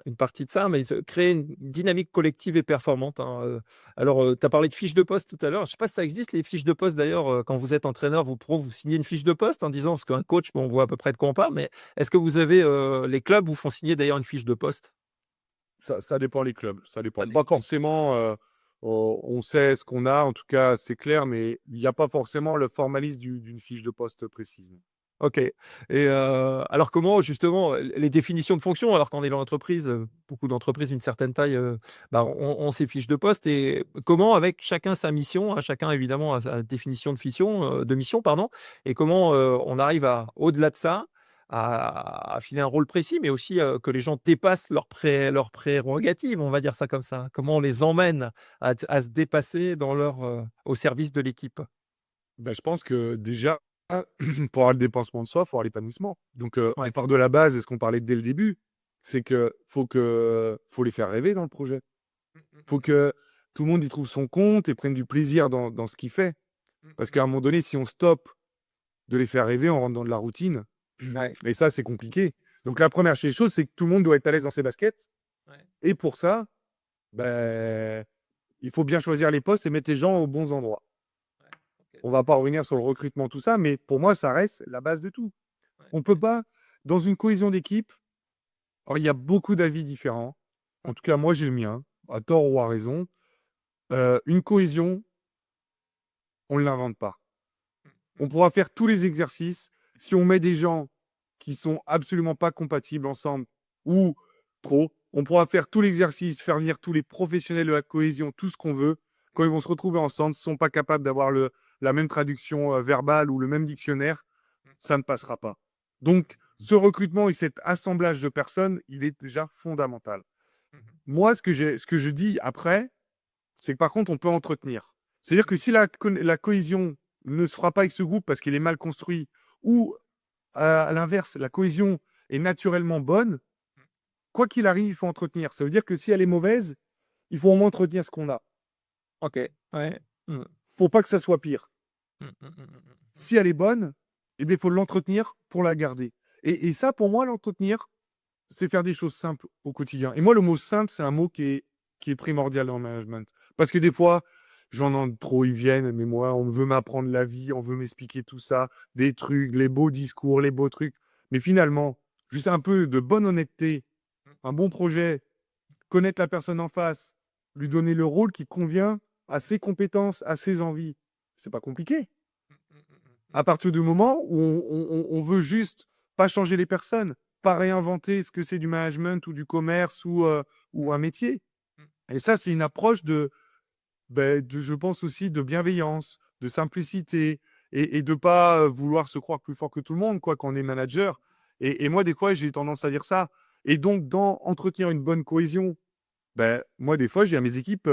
une partie de ça, mais créer une dynamique collective et performante, hein, alors, tu as parlé de fiches de poste tout à l'heure. Je ne sais pas si ça existe les fiches de poste d'ailleurs, quand vous êtes entraîneur, vous pro, vous signez une fiche de poste en disant parce qu'un coach, bon, on voit à peu près de quoi on parle, mais est-ce que vous avez, les clubs vous font signer d'ailleurs une fiche de poste? Ça dépend les clubs, ça dépend. Ça Pas dépend. forcément, on sait ce qu'on a, en tout cas, c'est clair, mais il n'y a pas forcément le formalisme d'une fiche de poste précise. OK. Et alors comment justement, les définitions de fonction, alors qu'on est dans l'entreprise, beaucoup d'entreprises d'une certaine taille, bah, ont ces fiches de poste et comment avec chacun sa mission, hein, chacun évidemment a sa définition de mission pardon et comment, on arrive à au-delà de ça, à filer un rôle précis, mais aussi, que les gens dépassent leurs prérogatives, on va dire ça comme ça. Comment on les emmène à se dépasser dans au service de l'équipe? Ben, je pense que déjà, pour avoir le dépensement de soi, il faut avoir l'épanouissement. Donc, on Ouais. part de la base, et ce qu'on parlait dès le début, c'est faut les faire rêver dans le projet. Faut que tout le monde y trouve son compte et prenne du plaisir dans ce qu'il fait. Parce qu'à un moment donné, si on stoppe de les faire rêver, on rentre dans de la routine. Ouais. Et ça, c'est compliqué. Donc, la première chose, c'est que tout le monde doit être à l'aise dans ses baskets. Ouais. Et pour ça, ben, il faut bien choisir les postes et mettre les gens aux bons endroits. Ouais. OK. On va pas revenir sur le recrutement, tout ça, mais pour moi, ça reste la base de tout. Ouais. On peut pas, dans une cohésion d'équipe, alors il y a beaucoup d'avis différents. En tout cas, moi, j'ai le mien, à tort ou à raison. Une cohésion, on ne l'invente pas. On pourra faire tous les exercices. Si on met des gens qui sont absolument pas compatibles ensemble ou trop, on pourra faire tout l'exercice, faire venir tous les professionnels de la cohésion, tout ce qu'on veut. Quand ils vont se retrouver ensemble, ils ne sont pas capables d'avoir la même traduction verbale ou le même dictionnaire, ça ne passera pas. Donc, ce recrutement et cet assemblage de personnes, il est déjà fondamental. Moi, ce que je dis après, c'est que par contre, on peut entretenir. C'est-à-dire que si la cohésion ne se fera pas avec ce groupe parce qu'il est mal construit, ou à l'inverse, la cohésion est naturellement bonne, quoi qu'il arrive, il faut entretenir. Ça veut dire que si elle est mauvaise, il faut au moins entretenir ce qu'on a. OK. Ouais. Mmh. Pour pas que ça soit pire. Mmh, mmh, mmh, mmh, mmh. Si elle est bonne, eh bien, il faut l'entretenir pour la garder. Et ça, pour moi, l'entretenir, c'est faire des choses simples au quotidien. Et moi, le mot simple, c'est un mot qui est primordial dans le management. Parce que des fois, j'en entends trop, ils viennent, mais moi, on veut m'apprendre la vie, on veut m'expliquer tout ça, des trucs, les beaux discours, les beaux trucs. Mais finalement, juste un peu de bonne honnêteté, un bon projet, connaître la personne en face, lui donner le rôle qui convient à ses compétences, à ses envies. C'est pas compliqué. À partir du moment où on veut juste pas changer les personnes, pas réinventer ce que c'est du management ou du commerce ou un métier. Et ça, c'est une approche je pense aussi, de bienveillance, de simplicité et de pas vouloir se croire plus fort que tout le monde, quoi, quand on est manager. Et moi, des fois, j'ai tendance à dire ça. Et donc, dans entretenir une bonne cohésion, ben, moi, des fois, je dis à mes équipes,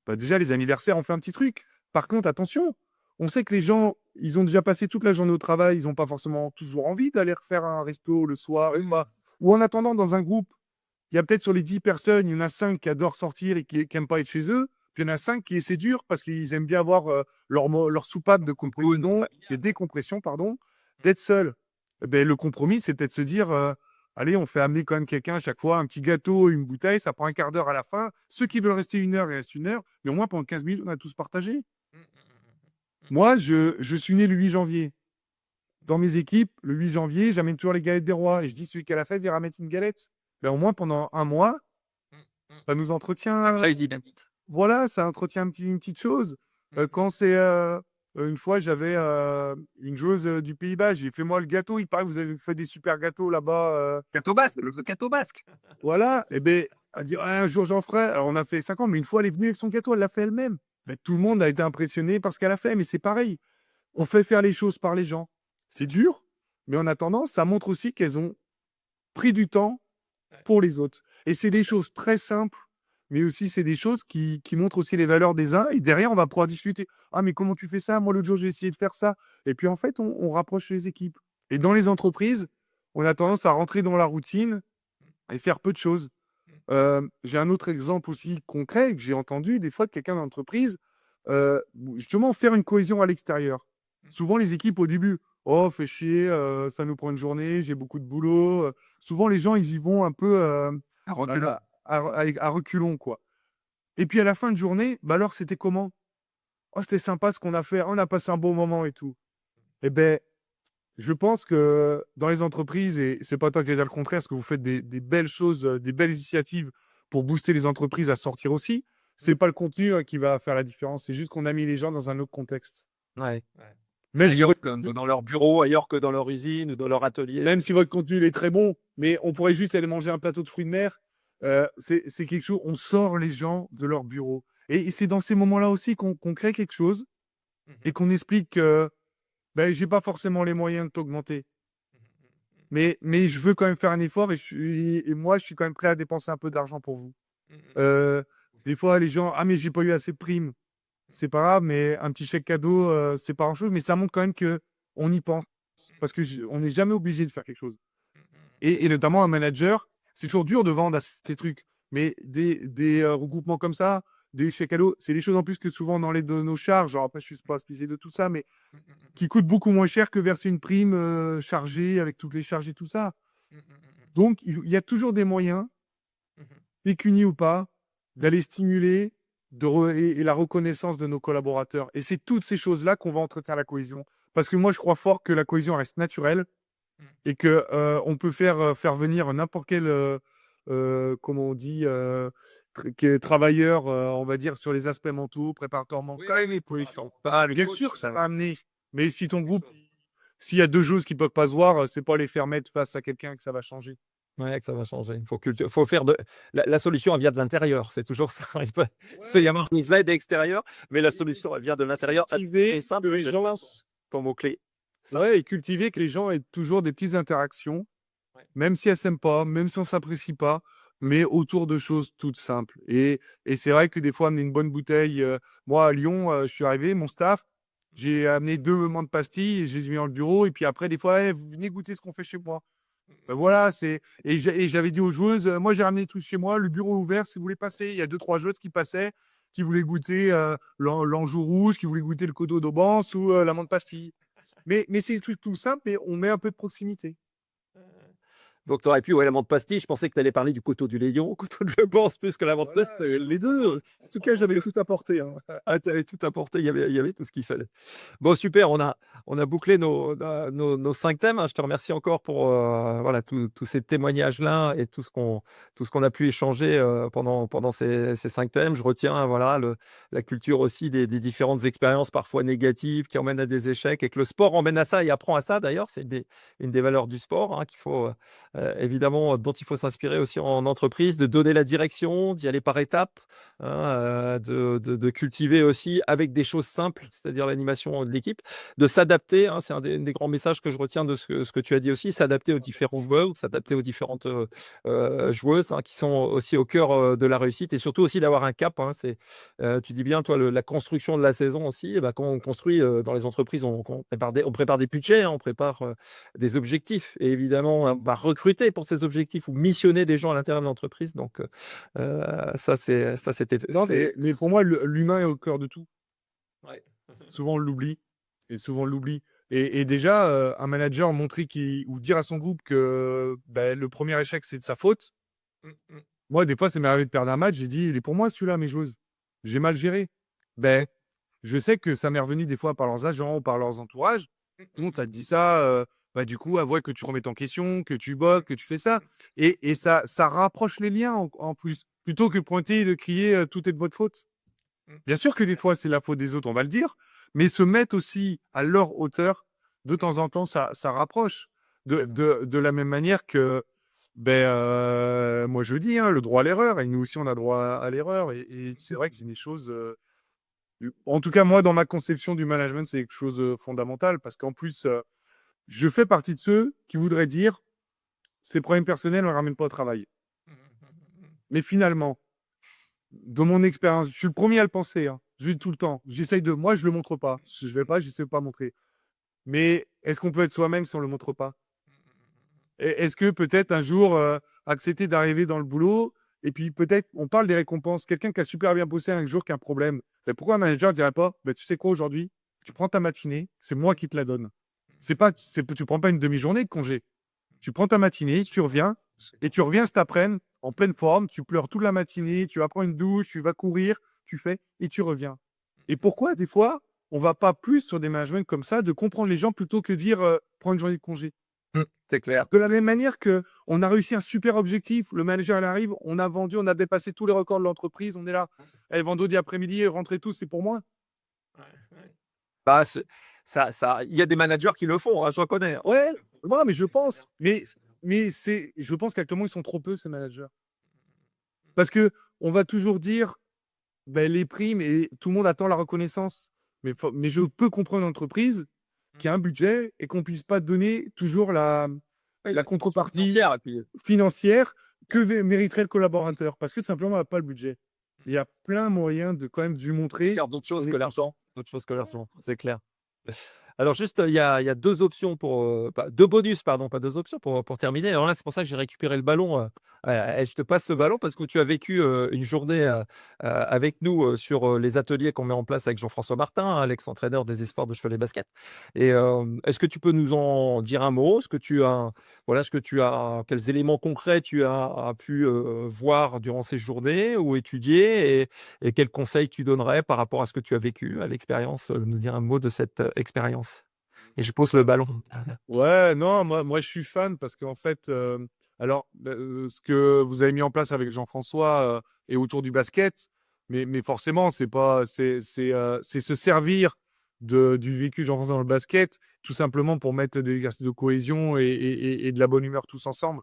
bah, déjà, les anniversaires, on fait un petit truc. Par contre, attention, on sait que les gens, ils ont déjà passé toute la journée au travail, ils n'ont pas forcément toujours envie d'aller refaire un resto le soir. Ou en attendant, dans un groupe, il y a peut-être sur les 10 personnes, il y en a 5 qui adorent sortir et qui n'aiment pas être chez eux. Puis il y en a 5 qui, c'est dur parce qu'ils aiment bien avoir leur soupape de compression, de décompression, pardon, d'être seul. Eh ben, le compromis, c'est peut-être se dire, allez, on fait amener quand même quelqu'un à chaque fois, un petit gâteau, une bouteille, ça prend un quart d'heure à la fin. Ceux qui veulent rester 1 heure, ils restent 1 heure, mais au moins pendant 15 minutes, on a tous partagé. Moi, je suis né le 8 janvier. Dans mes équipes, le 8 janvier, j'amène toujours les galettes des rois. Et je dis, celui qui a la fête, viendra mettre une galette. Ben, au moins, pendant un mois, ça nous entretient. Voilà, ça entretient une petite chose. Quand c'est. Une fois, j'avais une joueuse du Pays-Bas. J'ai fait moi le gâteau. Il paraît que vous avez fait des super gâteaux là-bas. Gâteau basque, le gâteau basque. Voilà. Et ben, elle dit, ah, un jour j'en ferai. Alors, on a fait 5 ans, mais une fois, elle est venue avec son gâteau. Elle l'a fait elle-même. Ben, tout le monde a été impressionné par ce qu'elle a fait. Mais c'est pareil. On fait faire les choses par les gens. C'est dur, mais en attendant, ça montre aussi qu'elles ont pris du temps pour les autres. Et c'est des choses très simples, mais aussi c'est des choses qui montrent aussi les valeurs des uns. Et derrière, on va pouvoir discuter. Ah, mais comment tu fais ça? Moi, l'autre jour, j'ai essayé de faire ça. Et puis, en fait, on rapproche les équipes. Et dans les entreprises, on a tendance à rentrer dans la routine et faire peu de choses. J'ai un autre exemple aussi concret que j'ai entendu des fois de quelqu'un d'entreprise, justement faire une cohésion à l'extérieur. Souvent, les équipes au début, oh, fait chier, ça nous prend une journée, j'ai beaucoup de boulot. Souvent, les gens, ils y vont un peu à reculons, quoi. Et puis à la fin de journée, bah alors, c'était comment? Oh, c'était sympa ce qu'on a fait, on a passé un bon moment et tout. Eh ben, je pense que dans les entreprises, et c'est pas toi qui vas dire le contraire, parce que vous faites des belles choses, des belles initiatives pour booster les entreprises à sortir aussi. C'est pas le contenu qui va faire la différence, c'est juste qu'on a mis les gens dans un autre contexte. Ouais. Même si Ailleurs votre, que dans leur bureau, ailleurs que dans leur usine ou dans leur atelier. même si votre contenu il est très bon, mais on pourrait juste aller manger un plateau de fruits de mer. C'est quelque chose, on sort les gens de leur bureau. Et c'est dans ces moments-là aussi qu'on crée quelque chose et qu'on explique que ben, j'ai pas forcément les moyens de t'augmenter. Mais je veux quand même faire un effort et moi, je suis quand même prêt à dépenser un peu d'argent pour vous. Euh, des fois, les gens, ah, mais j'ai pas eu assez de primes. C'est pas grave, mais un petit chèque cadeau, c'est pas grand-chose, mais ça montre quand même que on y pense. Parce que on n'est jamais obligé de faire quelque chose. Et notamment un manager, c'est toujours dur de vendre à ces trucs. Mais des regroupements comme ça, des chèques cadeaux, c'est des choses en plus que souvent dans les de nos charges. Alors après, je suis pas spécialisé de tout ça, mais qui coûtent beaucoup moins cher que verser une prime chargée avec toutes les charges et tout ça. Donc, il y a toujours des moyens, pécuniaires ou pas, d'aller stimuler et la reconnaissance de nos collaborateurs. Et c'est toutes ces choses-là qu'on va entretenir la cohésion. Parce que moi, je crois fort que la cohésion reste naturelle et que on peut faire venir n'importe quel, comment on dit, travailleur, on va dire, sur les aspects mentaux, préparateur mental. Bien sûr, ça va amener. Mais si ton groupe, s'il y a deux choses qui peuvent pas se voir, c'est pas les faire mettre face à quelqu'un que ça va changer. Ouais, que ça va changer. Faut faire de la solution, elle vient de l'intérieur. C'est toujours ça. Il peut y avoir des aides extérieures, mais la solution, elle vient de l'intérieur. Cultiver C'est simple. que les gens, Ton mot-clé. ouais, et cultiver que les gens aient toujours des petites interactions, Ouais. même si elles s'aiment pas, même si on s'apprécie pas, mais autour de choses toutes simples. Et c'est vrai que des fois, amener une bonne bouteille. Moi, à Lyon, je suis arrivé, mon staff, j'ai amené 2 menthes pastilles, et je les ai mis dans le bureau, et puis après, des fois, hey, vous venez goûter ce qu'on fait chez moi. Ben voilà, et j'avais dit aux joueuses, moi j'ai ramené des trucs chez moi, le bureau est ouvert, si vous voulez passer. Il y a deux, trois joueuses qui passaient, qui voulaient goûter l'Anjou rouge, qui voulaient goûter le Coteau d'Aubance ou la menthe pastille. Mais c'est des trucs tout simples, mais on met un peu de proximité. Donc, tu aurais pu, ouais, la menthe pastille. Je pensais que tu allais parler du coteau du Léon, coteau de Lebance, plus que la menthe Voilà, pastille. Les deux. en tout cas, j'avais tout apporté, hein. Ah, tu avais tout apporté. Il y avait tout ce qu'il fallait. Bon, super. On a bouclé nos 5 thèmes, hein. Je te remercie encore pour voilà, tous ces témoignages-là et tout ce qu'on a pu échanger pendant ces 5 thèmes. Je retiens voilà, la culture aussi des différentes expériences parfois négatives qui emmènent à des échecs et que le sport emmène à ça et apprend à ça d'ailleurs. C'est une des valeurs du sport, hein, qu'il faut évidemment, dont il faut s'inspirer aussi en entreprise, de donner la direction, d'y aller par étapes, hein, de cultiver aussi avec des choses simples, c'est-à-dire l'animation de l'équipe, de s'adapter, hein, c'est un des grands messages que je retiens de ce que tu as dit aussi, s'adapter aux différents joueurs, s'adapter aux différentes joueuses, hein, qui sont aussi au cœur de la réussite et surtout aussi d'avoir un cap, hein, tu dis bien, toi, la construction de la saison aussi, eh ben, quand on construit dans les entreprises, on prépare des budgets, hein, on prépare des objectifs. Et évidemment, on va recruter pour ces objectifs ou missionner des gens à l'intérieur de l'entreprise. Donc, Non, mais pour moi, l'humain est au cœur de tout. Ouais. Souvent, on l'oublie. Et souvent, on l'oublie. Et déjà, un manager montrer ou dire à son groupe que ben, le premier échec, c'est de sa faute. Mm, mm. Moi, des fois, ça m'est arrivé de perdre un match. J'ai dit, il est pour moi celui-là, mes joueuses. J'ai mal géré. Ben, je sais que ça m'est revenu des fois par leurs agents ou par leurs entourages. On t'a dit ça, bah, du coup, avouez que tu remettes en question, que tu bosses, que tu fais ça. Et ça rapproche les liens en plus. Plutôt que de pointer et de crier tout est de votre faute. Bien sûr que des fois, c'est la faute des autres, on va le dire. Mais se mettre aussi à leur hauteur, de temps en temps, ça rapproche. De la même manière que, ben, moi je dis, hein, le droit à l'erreur. Et nous aussi, on a droit à l'erreur. Et c'est vrai que c'est des choses. En tout cas, moi, dans ma conception du management, c'est quelque chose de fondamental parce qu'en plus, je fais partie de ceux qui voudraient dire ces problèmes personnels, on ne les ramène pas au travail. Mais finalement, de mon expérience, je suis le premier à le penser. Hein. Je le dis tout le temps. Moi, je le montre pas. Je vais pas, j'essaie pas de montrer. Mais est-ce qu'on peut être soi-même si on le montre pas? Est-ce que peut-être un jour accepter d'arriver dans le boulot et puis peut-être on parle des récompenses. Quelqu'un qui a super bien bossé un jour qui a un problème. Mais pourquoi un manager ne dirait pas, tu sais quoi aujourd'hui? Tu prends ta matinée, c'est moi qui te la donne. Tu prends pas une demi-journée de congé. Tu prends ta matinée, tu reviens et tu reviens cet après-midi en pleine forme. Tu pleures toute la matinée, tu vas prendre une douche, tu vas courir, tu fais et tu reviens. Et pourquoi des fois on va pas plus sur des managements comme ça, de comprendre les gens plutôt que dire prends une journée de congé. C'est clair. De la même manière que on a réussi un super objectif, le manager il arrive, on a vendu, on a dépassé tous les records de l'entreprise, on est là. Eh, vendredi après-midi, rentrez tous, c'est pour moi. Ouais, ouais. Bah, il y a des managers qui le font, hein, j'en connais, hein. Ouais, ouais, mais je pense. Je pense qu'actuellement, ils sont trop peu, ces managers. Parce que on va toujours dire ben, les primes et tout le monde attend la reconnaissance. Mais je peux comprendre une entreprise qui a un budget et qu'on puisse pas donner toujours Ouais, la contrepartie financière, et puis, financière que mériterait le collaborateur. Parce que tout simplement, on n'a pas le budget. Il y a plein moyens de quand même de lui montrer. faire d'autres choses On que est... l'argent. D'autres choses que l'argent, c'est clair. Alors juste, il y a 2 options pour, 2 bonus pardon, pas 2 options pour terminer. Alors là, c'est pour ça que j'ai récupéré le ballon, et je te passe ce ballon parce que tu as vécu, une journée, avec nous, sur, les ateliers qu'on met en place avec Jean-François Martin, hein, l'ex-entraîneur des espoirs de Cholet Basket et est-ce que tu peux nous en dire un mot? Quels éléments concrets tu as pu, voir durant ces journées ou étudier et quels conseils tu donnerais par rapport à ce que tu as vécu, à l'expérience, nous dire un mot de cette, expérience? Et je pose le ballon. Ouais, non, moi, je suis fan parce qu'en fait, ce que vous avez mis en place avec Jean-François est autour du basket, mais forcément, c'est se servir du vécu de Jean-François dans le basket, tout simplement pour mettre des exercices de cohésion et de la bonne humeur tous ensemble.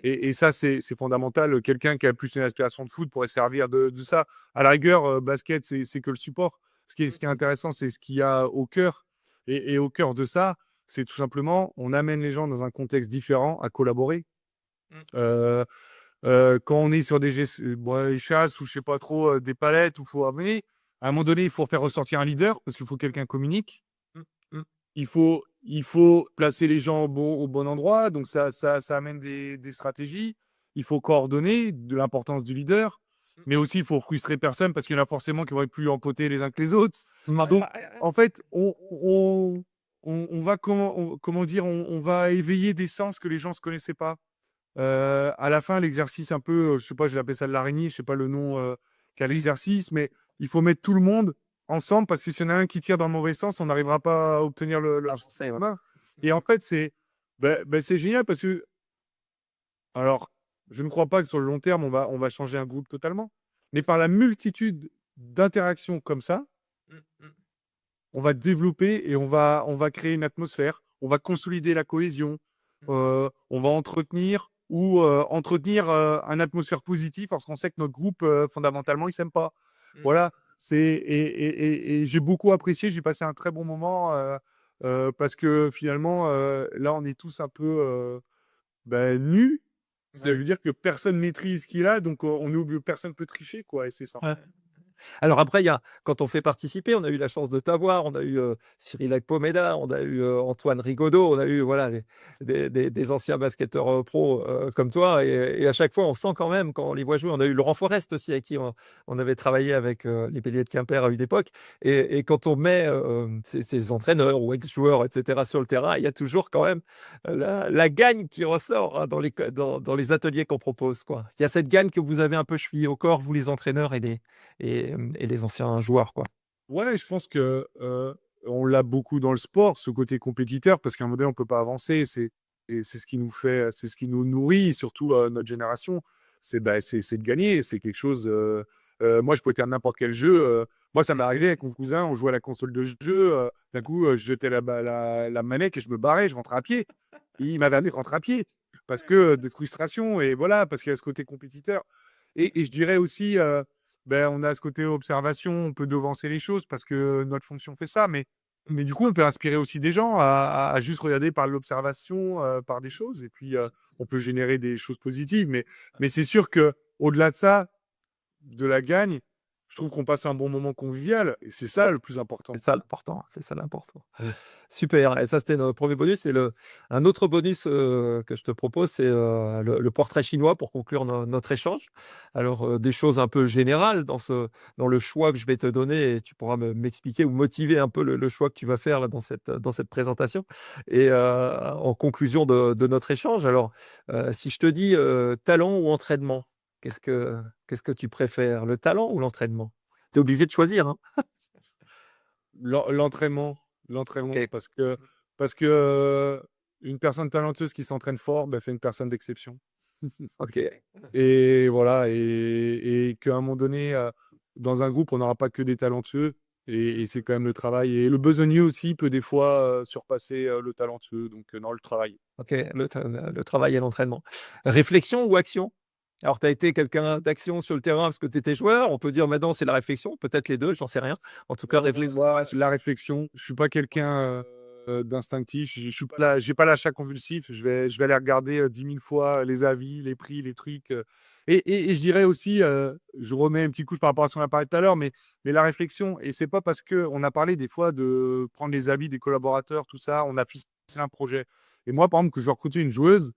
Et ça, c'est fondamental. Quelqu'un qui a plus une aspiration de foot pourrait servir de ça. À la rigueur, basket, c'est que le support. Ce qui est intéressant, c'est ce qu'il y a au cœur. Et au cœur de ça, c'est tout simplement, on amène les gens dans un contexte différent à collaborer. Euh, quand on est sur des chasses ou je sais pas trop, des palettes, où il faut amener, à un moment donné, il faut faire ressortir un leader parce qu'il faut que quelqu'un communique. Il faut placer les gens au bon endroit, donc ça amène des stratégies. Il faut coordonner de l'importance du leader, mais aussi il faut frustrer personne parce qu'il y en a forcément qui vont être plus empotés les uns que les autres. Donc, en fait, on va comment dire, on va éveiller des sens que les gens ne se connaissaient pas. À la fin, l'exercice un peu, je sais pas, je l'appelle ça de l'araignée, je sais pas le nom qu'a l'exercice, mais il faut mettre tout le monde ensemble parce que s'il y en a un qui tire dans le mauvais sens, on n'arrivera pas à obtenir le Ah, je sais, ouais. commun. Et en fait, c'est génial parce que, alors, je ne crois pas que sur le long terme, on va changer un groupe totalement, mais par la multitude d'interactions comme ça, on va développer et on va créer une atmosphère, on va consolider la cohésion, on va entretenir ou entretenir une atmosphère positive parce qu'on sait que notre groupe, fondamentalement, il s'aime pas. Mm. Voilà. Et j'ai beaucoup apprécié. J'ai passé un très bon moment parce que finalement, là, on est tous un peu nus. Ça Ouais. veut dire que personne maîtrise ce qu'il a, donc on est personne peut tricher, quoi. Et c'est ça. Ouais. Alors après, quand on fait participer, on a eu la chance de t'avoir, on a eu Cyril Akpomeda, on a eu Antoine Rigaudot, on a eu voilà, des anciens basketteurs pro comme toi. Et à chaque fois, on sent quand même, quand on les voit jouer, on a eu Laurent Forest aussi, avec qui on avait travaillé avec les Béliers de Quimper à une époque. Et quand on met ces entraîneurs ou ex-joueurs, etc., sur le terrain, il y a toujours quand même la gagne qui ressort, hein, dans les ateliers qu'on propose, quoi. Il y a cette gagne que vous avez un peu chevillée au corps, vous les entraîneurs et les anciens joueurs, quoi. Ouais, je pense que on l'a beaucoup dans le sport, ce côté compétiteur, parce qu'à un moment donné, on peut pas avancer. Et c'est ce qui nous fait, c'est ce qui nous nourrit, surtout notre génération. C'est de gagner. C'est quelque chose. Moi, je peux dire n'importe quel jeu. Moi, ça m'est arrivé avec mon cousin, on jouait à la console de jeu. D'un coup, je jetais la manette et je me barrais, je rentrais à pied. Il m'avait amené de rentrer à pied parce que de frustration et voilà, parce qu'il y a ce côté compétiteur. Et je dirais aussi. On a ce côté observation, on peut devancer les choses parce que notre fonction fait ça, mais du coup, on peut inspirer aussi des gens à juste regarder par l'observation, par des choses, et puis on peut générer des choses positives. Mais c'est sûr que au-delà de ça, de la gagne, je trouve qu'on passe un bon moment convivial, et c'est ça le plus important. C'est ça l'important, c'est ça l'important. Super, et ça c'était notre premier bonus. Un autre bonus que je te propose, c'est le portrait chinois pour conclure notre échange. Alors, des choses un peu générales dans le choix que je vais te donner, et tu pourras m'expliquer ou motiver un peu le choix que tu vas faire là, dans cette présentation. Et en conclusion de notre échange, alors, si je te dis talent ou entraînement, qu'est-ce que tu préfères, le talent ou l'entraînement? Tu es obligé de choisir, hein. L'entraînement, Ok, parce que une personne talentueuse qui s'entraîne fort, fait une personne d'exception. ok. Et voilà, et qu'à un moment donné, dans un groupe, on n'aura pas que des talentueux, et c'est quand même le travail. Et le besogneux aussi peut des fois surpasser le talentueux, donc non, le travail. Ok, le travail et l'entraînement. Réflexion ou action? Alors, tu as été quelqu'un d'action sur le terrain parce que tu étais joueur. On peut dire maintenant c'est la réflexion, peut-être les deux, j'en sais rien. En tout cas, réflexion. Moi, la réflexion, je suis pas quelqu'un d'instinctif, je suis pas là, j'ai pas l'achat convulsif, je vais aller regarder 10 000 fois les avis, les prix, les trucs. Et je dirais aussi, je remets un petit coup par rapport à ce qu'on a parlé tout à l'heure, mais la réflexion, et c'est pas parce qu'on a parlé des fois de prendre les avis des collaborateurs, tout ça, on a ficelé un projet. Et moi, par exemple, que je vais recruter une joueuse,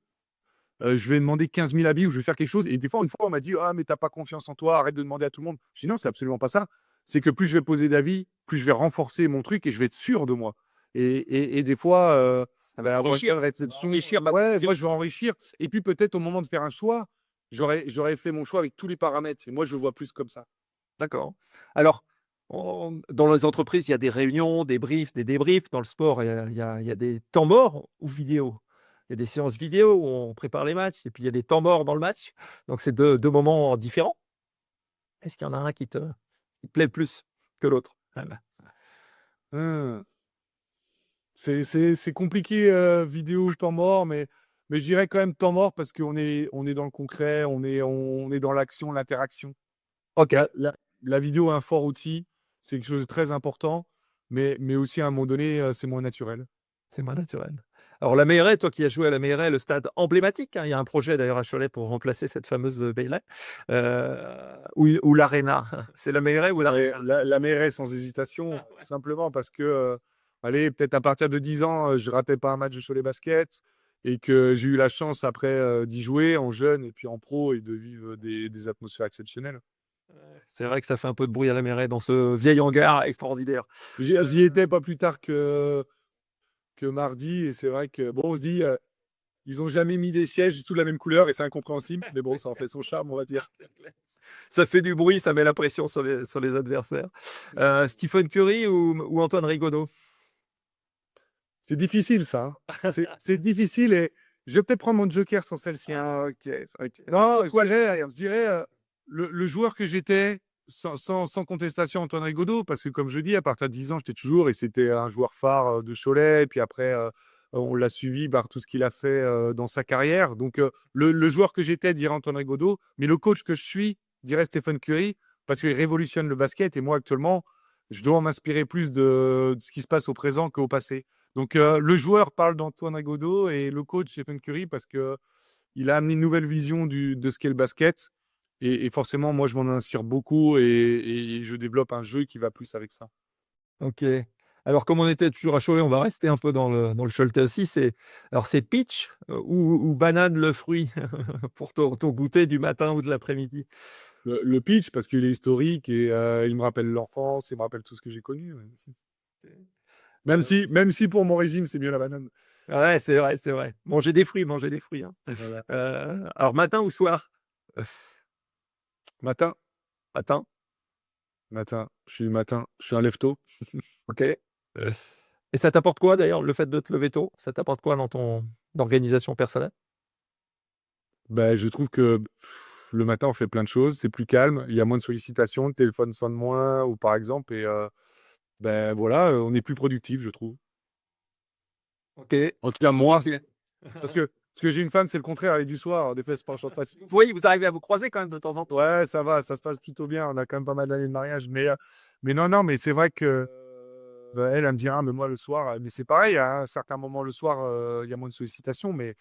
je vais demander 15 000 avis ou je vais faire quelque chose. Et des fois, une fois, on m'a dit: Ah, mais t'as pas confiance en toi, arrête de demander à tout le monde. Je dis: Non, c'est absolument pas ça. C'est que plus je vais poser d'avis, plus je vais renforcer mon truc et je vais être sûr de moi. Et des fois, Ça va avoir une enrichir, bonne réception. enrichir ma Ouais, position. moi, je vais enrichir. Et puis peut-être au moment de faire un choix, j'aurais fait mon choix avec tous les paramètres. Et moi, je le vois plus comme ça. D'accord. Alors, dans les entreprises, il y a des réunions, des briefs, des débriefs. Dans le sport, il y a des temps morts ou vidéo. Il y a des séances vidéo où on prépare les matchs, et puis il y a des temps morts dans le match. Donc, c'est deux moments différents. Est-ce qu'il y en a un qui te plaît plus que l'autre? Voilà. Hum. C'est compliqué, vidéo, temps mort, mais je dirais quand même temps mort parce qu'on est dans le concret, on est dans l'action, l'interaction. Ok, La vidéo est un fort outil, c'est quelque chose de très important, mais aussi à un moment donné, c'est moins naturel. c'est moins naturel. Alors, la Meilleray, toi qui as joué à la Meilleray, le stade emblématique, hein, il y a un projet d'ailleurs à Cholet pour remplacer cette fameuse Meilleray, ou l'Arena. C'est la Meilleray ou Et l'Arena? la mairie, sans hésitation, simplement parce que, allez, peut-être à partir de 10 ans, je ratais pas un match de Cholet Basket et que j'ai eu la chance après d'y jouer en jeune et puis en pro et de vivre des atmosphères exceptionnelles. C'est vrai que ça fait un peu de bruit à la Meilleray dans ce vieil hangar extraordinaire. J'y étais pas plus tard que mardi et c'est vrai que, bon, on se dit, ils ont jamais mis des sièges tous de la même couleur et c'est incompréhensible, mais bon, ça en fait son charme, on va dire. Ça fait du bruit, ça met la pression sur les adversaires. Stephen Curry ou Antoine Rigaudot? C'est difficile, ça, hein. C'est difficile et je vais peut-être prendre mon joker sur celle-ci. Ah, ok, ok. Non, je dirais le joueur que j'étais, sans contestation, Antoine Rigaudot, parce que comme je dis, à partir de 10 ans, j'étais toujours, et c'était un joueur phare de Cholet. Et puis après, On l'a suivi par tout ce qu'il a fait dans sa carrière. Donc, le joueur que j'étais dirait Antoine Rigaudot, mais le coach que je suis dirait Stephen Curry, parce qu'il révolutionne le basket. Et moi, actuellement, je dois m'inspirer plus de ce qui se passe au présent qu'au passé. Donc, le joueur parle d'Antoine Rigaudot et le coach Stephen Curry parce que il a amené une nouvelle vision de ce qu'est le basket. Et forcément, moi, je m'en inspire beaucoup et je développe un jeu qui va plus avec ça. Ok. Alors, comme on était toujours à Cholet, on va rester un peu dans le Choletais aussi. Alors, c'est peach ou banane le fruit pour ton goûter du matin ou de l'après-midi? Le pitch, parce qu'il est historique et il me rappelle l'enfance, il me rappelle tout ce que j'ai connu. Ouais. Euh, Même si pour mon régime, c'est mieux la banane. ouais, c'est vrai, c'est vrai. Manger des fruits, hein. Voilà. Alors, matin ou soir? Euh, Matin, Matin, matin, je suis un lève-tôt. ok. Et ça t'apporte quoi d'ailleurs, le fait de te lever tôt? Ça t'apporte quoi dans ton organisation personnelle? Ben, je trouve que le matin, on fait plein de choses, c'est plus calme, il y a moins de sollicitations, le téléphone sonne moins, ou par exemple, et ben voilà, on est plus productif, je trouve. Ok. En tout cas, moi, Ok. parce que j'ai une femme, c'est le contraire, elle est du soir, des fois, c'est pas un facile. Oui, vous arrivez à vous croiser quand même de temps en temps. Ouais, ça va, ça se passe plutôt bien. On a quand même pas mal d'années de mariage. Mais non, non, mais c'est vrai que elle me dira, mais moi le soir, mais c'est pareil, à un certain moment le soir, il y a moins de sollicitations. Mais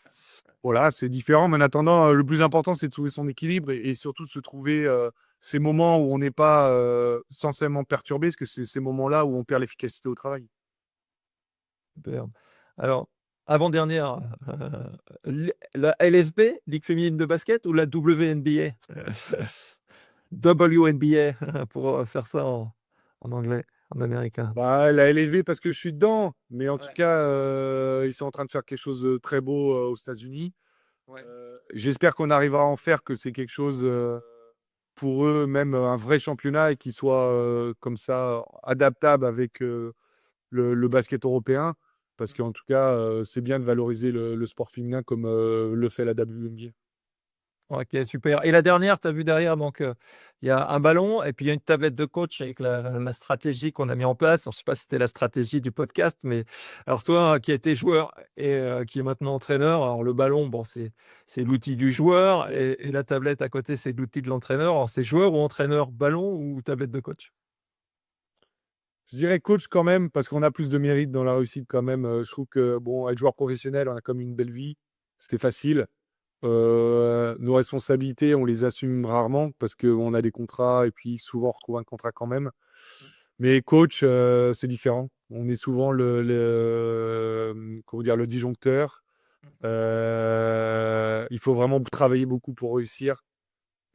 voilà, c'est différent. Mais en attendant, le plus important, c'est de trouver son équilibre et surtout de se trouver ces moments où on n'est pas sensibilement perturbé, parce que c'est ces moments-là où on perd l'efficacité au travail. Super. Alors, avant-dernière, la LFB, Ligue féminine de basket, ou la WNBA? WNBA, pour faire ça en anglais, en américain. Bah, elle a élevé parce que je suis dedans. Mais en tout Ouais, cas, ils sont en train de faire quelque chose de très beau aux États-Unis. ouais. J'espère qu'on arrivera à en faire que c'est quelque chose pour eux, même un vrai championnat et qui soit comme ça adaptable avec le basket européen. Parce qu'en tout cas, c'est bien de valoriser le sport féminin comme le fait la WNBA. Ok, super. Et la dernière, tu as vu derrière, donc il y a un ballon et puis il y a une tablette de coach avec la stratégie qu'on a mis en place. Alors, je ne sais pas si c'était la stratégie du podcast, mais alors toi qui as été joueur et qui est maintenant entraîneur, alors le ballon, bon, c'est l'outil du joueur et la tablette à côté, c'est l'outil de l'entraîneur. Alors c'est joueur ou entraîneur, ballon ou tablette de coach? Je dirais coach quand même, parce qu'on a plus de mérite dans la réussite quand même. Je trouve que, bon, être joueur professionnel, on a comme une belle vie. C'est facile. Nos responsabilités, on les assume rarement parce qu'on a des contrats et puis souvent on retrouve un contrat quand même. Mais coach, c'est différent. On est souvent comment dire, le disjoncteur. Il faut vraiment travailler beaucoup pour réussir.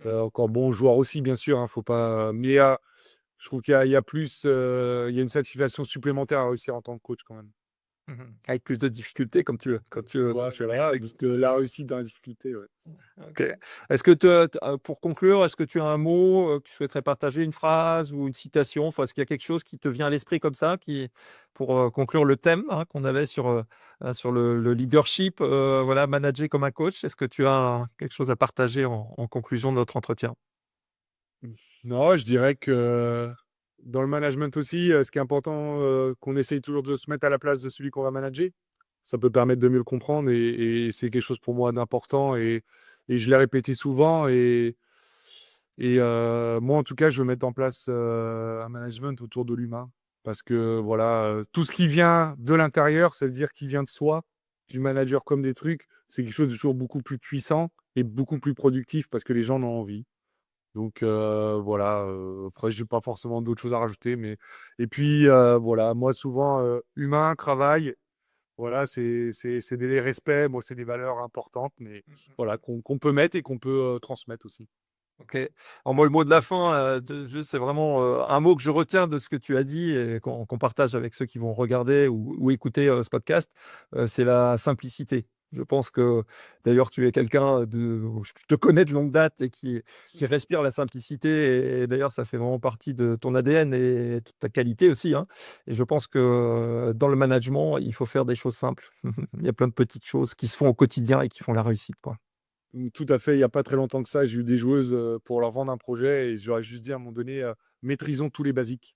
Encore bon joueur aussi, bien sûr. Hein, faut pas. Mais je trouve qu'il y a plus, il y a une satisfaction supplémentaire à réussir en tant que coach quand même. Mhm. Avec plus de difficultés, Ouais, c'est là, parce que la réussite dans la difficulté, ouais. Ok. Est-ce que pour conclure, est-ce que tu as un mot que tu souhaiterais partager, une phrase ou une citation? Enfin, est-ce qu'il y a quelque chose qui te vient à l'esprit comme ça, pour conclure le thème hein, qu'on avait sur le leadership, voilà, manager comme un coach? Est-ce que tu as quelque chose à partager en conclusion de notre entretien? Non, je dirais que dans le management aussi, ce qui est important, qu'on essaye toujours de se mettre à la place de celui qu'on va manager. Ça peut permettre de mieux le comprendre et c'est quelque chose pour moi d'important et je l'ai répété souvent et moi en tout cas je veux mettre en place un management autour de l'humain parce que voilà tout ce qui vient de l'intérieur, ça veut dire qui vient de soi, du manager comme des trucs, c'est quelque chose de toujours beaucoup plus puissant et beaucoup plus productif parce que les gens en ont envie. Donc voilà, après j'ai pas forcément d'autres choses à rajouter, mais et puis voilà, moi souvent humain, travail, voilà, c'est des respects, moi c'est des valeurs importantes, mais voilà qu'on peut mettre et qu'on peut transmettre aussi. Ok. Alors moi, le mot de la fin, juste, c'est vraiment un mot que je retiens de ce que tu as dit et qu'on partage avec ceux qui vont regarder ou écouter ce podcast, c'est la simplicité. Je pense que d'ailleurs tu es quelqu'un je te connais de longue date et qui respire la simplicité et d'ailleurs ça fait vraiment partie de ton ADN et de ta qualité aussi, hein. Et je pense que dans le management, il faut faire des choses simples. Il y a plein de petites choses qui se font au quotidien et qui font la réussite, quoi. Tout à fait, il n'y a pas très longtemps que ça, j'ai eu des joueuses pour leur vendre un projet et j'aurais juste dit à un moment donné, maîtrisons tous les basiques.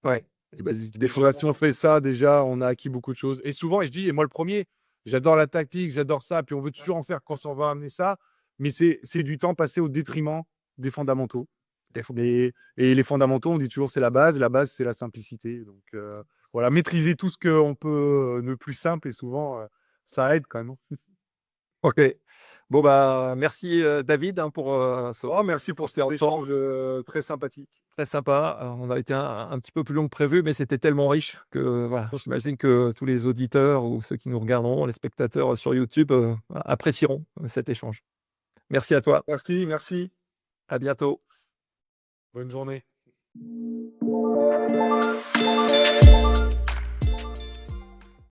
Ouais. Et vas-y, Des fois, si on fait ça, déjà, on a acquis beaucoup de choses. Et souvent, et je dis, et moi le premier, j'adore la tactique, j'adore ça, puis on veut toujours en faire quand on va amener ça, mais c'est du temps passé au détriment des fondamentaux. Et les fondamentaux, on dit toujours, c'est la base, c'est la simplicité. Donc voilà, maîtriser tout ce qu'on peut de plus simple, et souvent, ça aide quand même. Ok. Bon, bah, merci David hein, pour ce Oh, merci pour cet temps échange très sympathique. très sympa. On a été un petit peu plus long que prévu, mais c'était tellement riche que voilà, j'imagine que tous les auditeurs ou ceux qui nous regarderont, les spectateurs sur YouTube, apprécieront cet échange. Merci à toi. Merci, merci. À bientôt. Bonne journée.